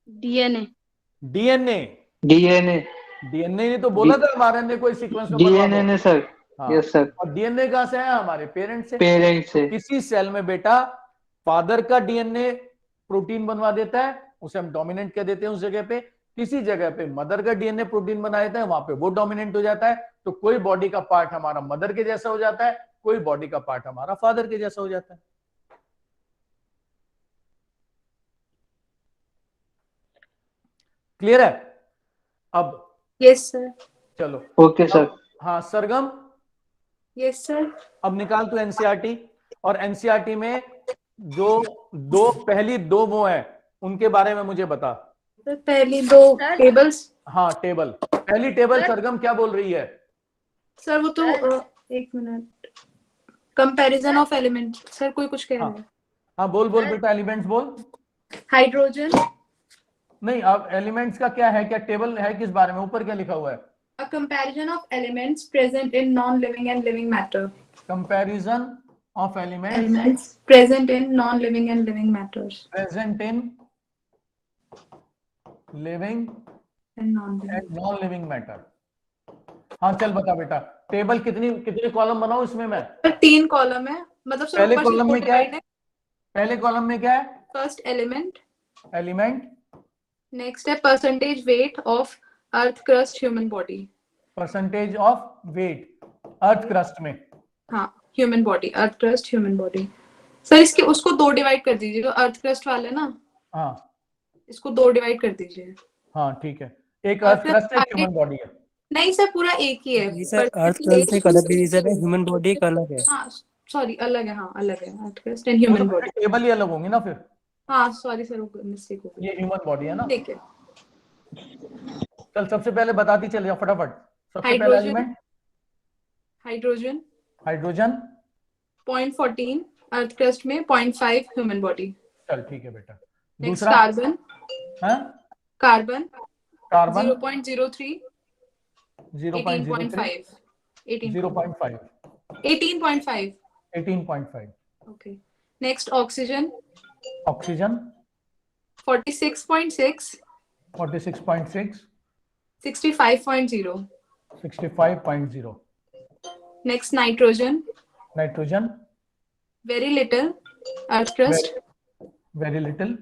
डीएनए। डीएनए डीएनए ने तो बोला था एमआरएनए को इस सीक्वेंस में डीएनए ने सर। हाँ। Yes sir. और डीएनए कहां से आया, हमारे पेरेंट से। पेरेंट किसी सेल में बेटा फादर का डीएनए प्रोटीन बनवा देता है, उसे हम डोमिनेंट कह देते हैं उस जगह पे। किसी जगह पे मदर का डीएनए प्रोटीन बना देता है, वहां पे वो डोमिनेंट हो जाता है, तो कोई बॉडी का पार्ट हमारा मदर के जैसा हो जाता है, कोई बॉडी का पार्ट हमारा फादर के जैसा हो जाता है। क्लियर है? अब यस सर। चलो ओके सर। हाँ सरगम, यस सर। अब निकाल तू एनसीईआरटी, और एनसीईआरटी में जो पहली दो वो है उनके बारे में मुझे बता। सर पहली दो टेबल्स। हाँ टेबल, पहली टेबल सरगम क्या बोल रही है? सर वो तो एक minute, comparison of element. Sir कोई कुछ कह रहा है। हाँ बोल बोल बेटा, एलिमेंट्स बोल। हाइड्रोजन। नहीं, अब एलिमेंट्स का क्या है, क्या टेबल है किस बारे में, ऊपर क्या लिखा हुआ है? A comparison of elements present in non-living and living matter. Comparison of Elements present in non-living and living matters. present in living And non-living. and non-living matter। हाँ चल बता बेटा, टेबल कितनी कॉलम बनाऊं इसमें मैं? सर 3 कॉलम है, मतलब सर पहले ऊपर से कॉलम में क्या है? divide पहले कॉलम में क्या है? First element. एलिमेंट। नेक्स्ट है percentage weight of earth crust human body. Percentage of weight earth crust में। हाँ human body, earth crust human body. Sir इसके उसको 2 डिवाइड कर दीजिए, जो अर्थ क्रस्ट वाले ना, हाँ इसको 2 डिवाइड कर दीजिए। हाँ ठीक है, एक अर्थ क्रस्ट है, ह्यूमन बॉडी है। नहीं सर पूरा एक ही है। सर अर्थ क्रस्ट एक अलग डिवीजन है, ह्यूमन बॉडी एक अलग है। हाँ सॉरी अलग है, हाँ अलग है, earth crust and human body. Table ही अलग होंगी ना फिर। हाँ सॉरी सर मिस्टेक हो गई। ये ह्यूमन बॉडी है ना। ठीक है। चल सबसे पहले बताती चल जा फटाफट। सबसे पहला एलिमेंट हाइड्रोजन। हाइड्रोजन 0.14 अर्थ क्रस्ट में, 0.5 ह्यूमन बॉडी। चल ठीक है बेटा। नेक्स्ट दूसरा कार्बन। हाँ carbon carbon 0.03 0.05 0.5 18.5 18.5। Okay. Next oxygen. Oxygen 46.6 46.6 65.0 65.0। Next nitrogen. Nitrogen very little earth crust very little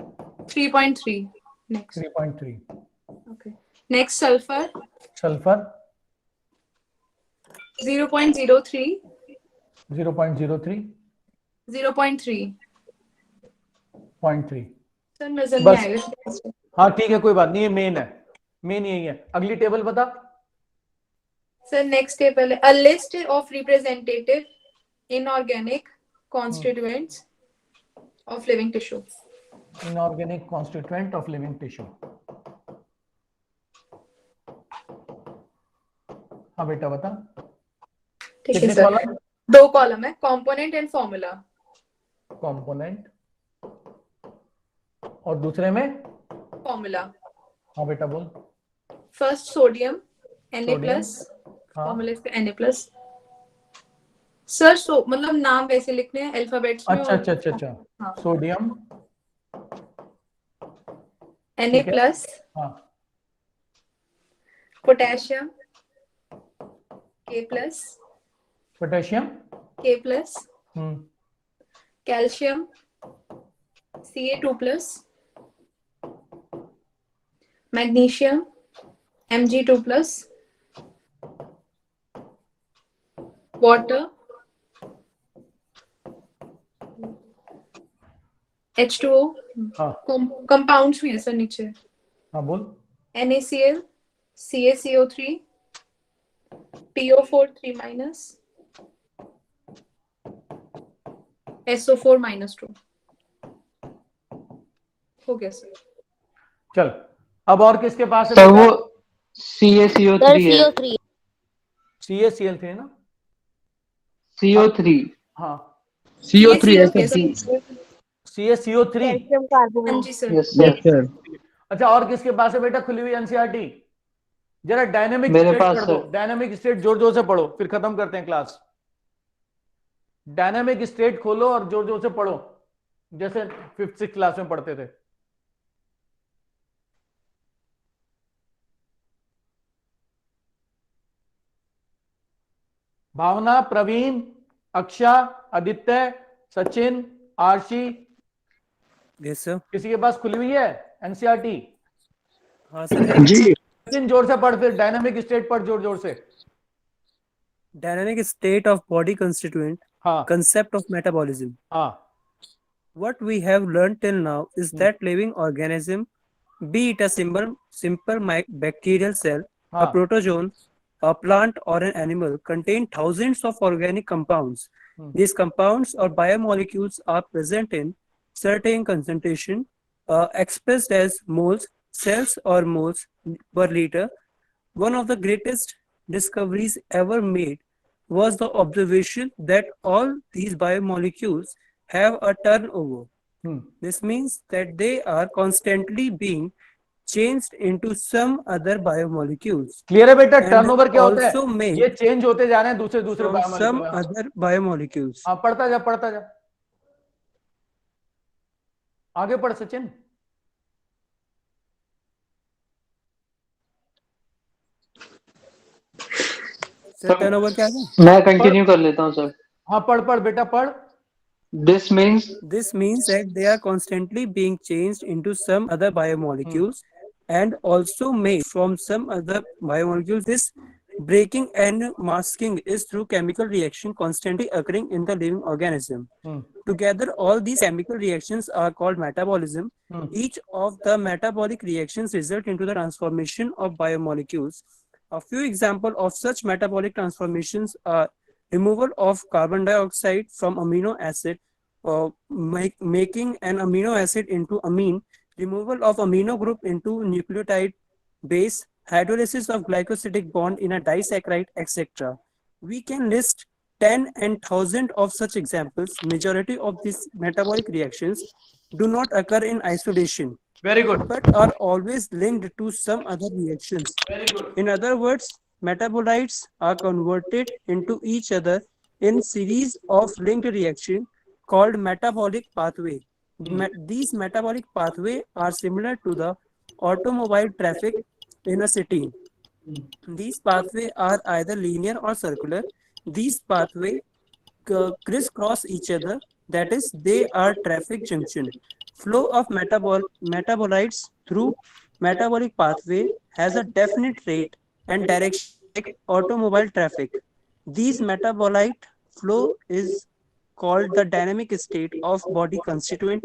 3.3। Next 3.3। Okay. Next sulphur sulphur 0.03 0.03 0.3। 0.3। Sir नजर बस। नहीं आएगा। हाँ ठीक है कोई बात नहीं, ये मेन है, मेन यही है। अगली टेबल बता। सर नेक्स्ट टेबल है, a list of representative inorganic constituents of living tissue. Inorganic constituent of living tissue. हाँ बेटा बता। ठीक है कितने सर। कॉलम? 2 कॉलम है, कंपोनेंट एंड फॉर्मूला। कंपोनेंट और दूसरे में फॉर्मूला। हाँ बेटा बोल। फर्स्ट सोडियम Na+, हाँ फॉर्मूला इसका Na+। सर मतलब नाम वैसे लिखने हैं अल्फाबेट्स में। अच्छा अच्छा अच्छा अच्छा। हाँ। सोडियम Na+, हाँ पोटेशियम K+, पोटेशियम K+, हम्म calcium Ca2+, magnesium Mg2+, water H2O। हाँ कंपाउंड्स भी हैं सर नीचे। हाँ बोल। NaCl CaCO3 PO4 3- SO4 -2। हो गया सर। चल अब और किसके पास है? सर वो CaCO3 है। CO3 CaCl थे ना। CO3 हाँ CO3 है सर। CaCO3। Calcium carbonate. हाँ जी सर। Yes sir. अच्छा और किसके पास है बेटा खुली हुई एनसीईआरटी? जरा डायनेमिक मेरे स्टेट पास पढ़ दो। है। डायनेमिक स्टेट जोर जोर से पढ़ो, फिर खत्म करते हैं क्लास। डायनेमिक स्टेट खोलो और जोर जोर से पढ़ो, जैसे 5th 6th क्लास में पढ़ते थे। भावना, प्रवीण, अक्षा, आदित्य, सचिन, आरशी, यस सर। किसी के पास खुली हुई है एनसीईआरटी? हाँ सर जी सचिन जोर से पढ़, फिर डायनामिक स्टेट पढ़ जोर जोर से। Dynamic state of body constituent हाँ concept of metabolism. हाँ What we have learned till now is that living organism, be it a simple bacterial cell, a हाँ protozoan, a plant or an animal, contain thousands of organic compounds. These compounds or biomolecules are present in certain concentration, expressed as moles, cells or moles per liter. One of the greatest discoveries ever made was the observation that all these biomolecules have a turnover. This means that they are constantly being changed into some other biomolecules. Clear है बेटा? And turnover क्या होता also है? made ये change होते जा रहे हैं दूसरे दूसरे from some biomolecule. other biomolecules. हाँ पढ़ता जा पढ़ता जा, आगे पढ़ सचिन। सर टर्नओवर क्या है? मैं कंटिन्यू कर लेता हूँ सर। हाँ पढ़ पढ़ बेटा पढ़। This means that they are constantly being changed into some other biomolecules and also made from some other biomolecules. This breaking and masking is through chemical reaction constantly occurring in the living organism. Together, all these chemical reactions are called metabolism. Each of the metabolic reactions result into the transformation of biomolecules. A few examples of such metabolic transformations are removal of carbon dioxide from amino acid, making an amino acid into amine, removal of amino group into nucleotide base, hydrolysis of glycosidic bond in a disaccharide, etc. We can list 10 and 1,000 of such examples. Majority of these metabolic reactions do not occur in isolation. Very good. But are always linked to some other reactions. Very good. In other words, metabolites are converted into each other in series of linked reactions called metabolic pathway. These metabolic pathway are similar to the automobile traffic in a city. These pathways are either linear or circular. These pathways crisscross each other, that is, they are traffic junction. Flow of metabolites through metabolic pathway has a definite rate and direction like automobile traffic. These metabolite flow is called the dynamic state of body constituent.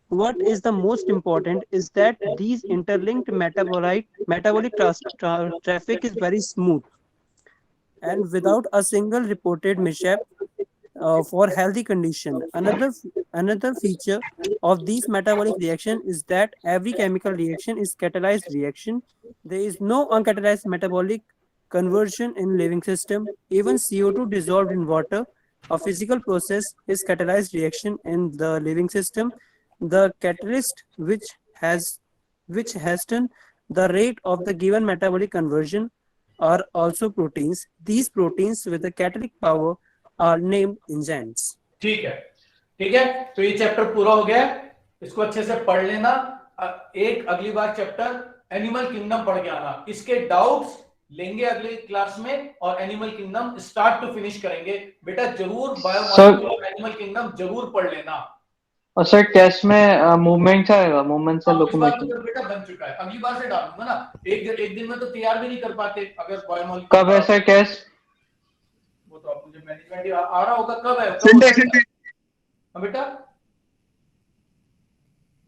What is the most important is that these interlinked metabolic traffic is very smooth and without a single reported mishap for healthy condition. Another feature of these metabolic reaction is that every chemical reaction is catalyzed reaction. There is no uncatalyzed metabolic conversion in living system. Even CO2 dissolved in water, a physical process, is catalyzed reaction in the living system. The catalyst which hasten the rate of the given metabolic conversion are also proteins. These proteins with the catalytic power are named enzymes. ठीक है, तो ये chapter पूरा हो गया। इसको अच्छे से पढ़ लेना। एक अगली बार चैप्टर एनिमल किंगडम पढ़ के आना। इसके डाउट्स लेंगे अगले क्लास में और animal kingdom start to finish करेंगे। बेटा जरूर बायोमॉलिक्यूल और एनिमल किंगडम जरूर पढ़ लेना। और सर टेस्ट में मूवमेंट आएगा, मूवमेंट से लोकोमोशन बेटा बन चुका है, अगली बार से डालूंगा ना। एक दिन में तो तैयार भी नहीं कर पाते अगर बायोमॉलिक्यूल। कब है सर टेस्ट? वो तो आप मुझे मैनेजमेंट आ रहा होगा, कब है बेटा?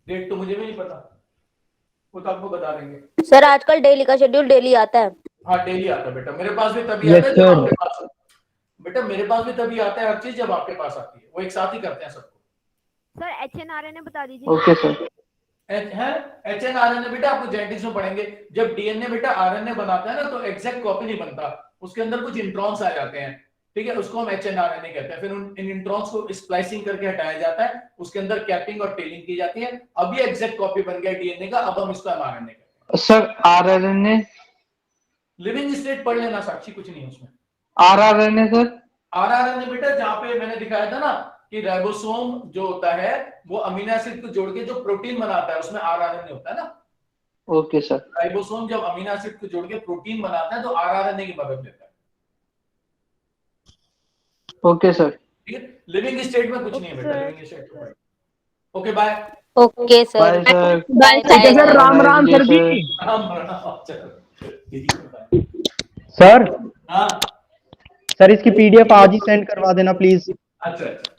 डेट तो मुझे भी नहीं पता, वो तो आपको बता देंगे। सर आजकल डेली का शेड्यूल डेली आता है। हाँ डेली आता है बेटा, मेरे पास भी तभी आता है जब आपके पास। बेटा मेरे पास भी तभी आता है हर चीज जब आपके पास आती है। वो एक साथ ही करते हैं सबको। सर HNRNA बता दीजिए। Okay sir. HNRNA बेटा आपको जेनेटिक्स में पढ़ेंगे। जब डीएनए बेटा आरएनए बनाता है ना तो एग्जैक्ट कॉपी नहीं बनता, उसके अंदर कुछ इंट्रॉन्स आ जाते हैं, ठीक है, उसको हम HNRNA कहते हैं। फिर इन इंट्रॉन्स को स्प्लाइसिंग करके हटाया जाता है, उसके अंदर कैपिंग और टेलिंग की जाती है। अब ये एग्जैक्ट कॉपी बन गया डीएनए का, अब हम इसको mRNA कहते हैं। सर आरआरएनए लिविंग स्टेट पढ़ लेना साक्षी, कुछ नहीं उसमें। आरआरएनए सर, आरआरएनए बेटा जहां पे मैंने दिखाया था ना कि राइबोसोम जो होता है वो अमीनो एसिड को जोड़ के जो प्रोटीन बनाता है उसमें आरआरएनए होता है ना। Okay sir. राइबोसोम जब अमीनो एसिड को जोड़ के प्रोटीन बनाता है तो आरआरएनए की मदद लेता है। Okay sir. ठीक है, लिविंग स्टेट में कुछ नहीं है बेटा, living state. Okay bye. Okay sir. Bye sir. Bye ठीक है sir, Ram Ram sir ji. Sir हाँ सर इसकी पीडीएफ आज ही सेंड करवा देना प्लीज। अच्छा अच्छा।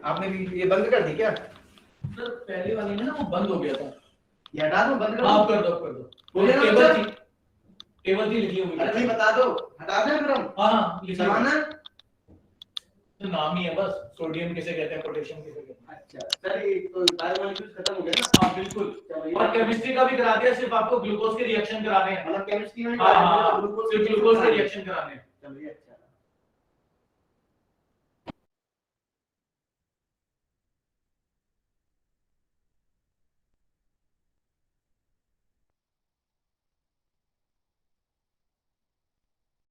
आपने ये बंद कर दी क्या? सर पहले वाली में ना वो बंद हो गया था। ये हटा दो, बंद कर दो। आप कर दो, कर दो। वो टेबल थी लिखी हुई। अरे भाई बता दो, हटा दें फिर हम। हाँ लिखा समान है? तो नाम ही है बस, सोडियम किसे कहते हैं, पोटेशियम किसे कहते हैं। अच्छा सर, ये तो बायोमोलिक्यूल्स खत्म हो गया ना? हाँ बिल्कुल। और केमिस्ट्री का भी करा दिया, सिर्फ आपको ग्लूकोज के रिएक्शन कराने हैं। मतलब केमिस्ट्री में हाँ, सिर्फ ग्लूकोज के रिएक्शन कराने हैं। चलिए अच्छा।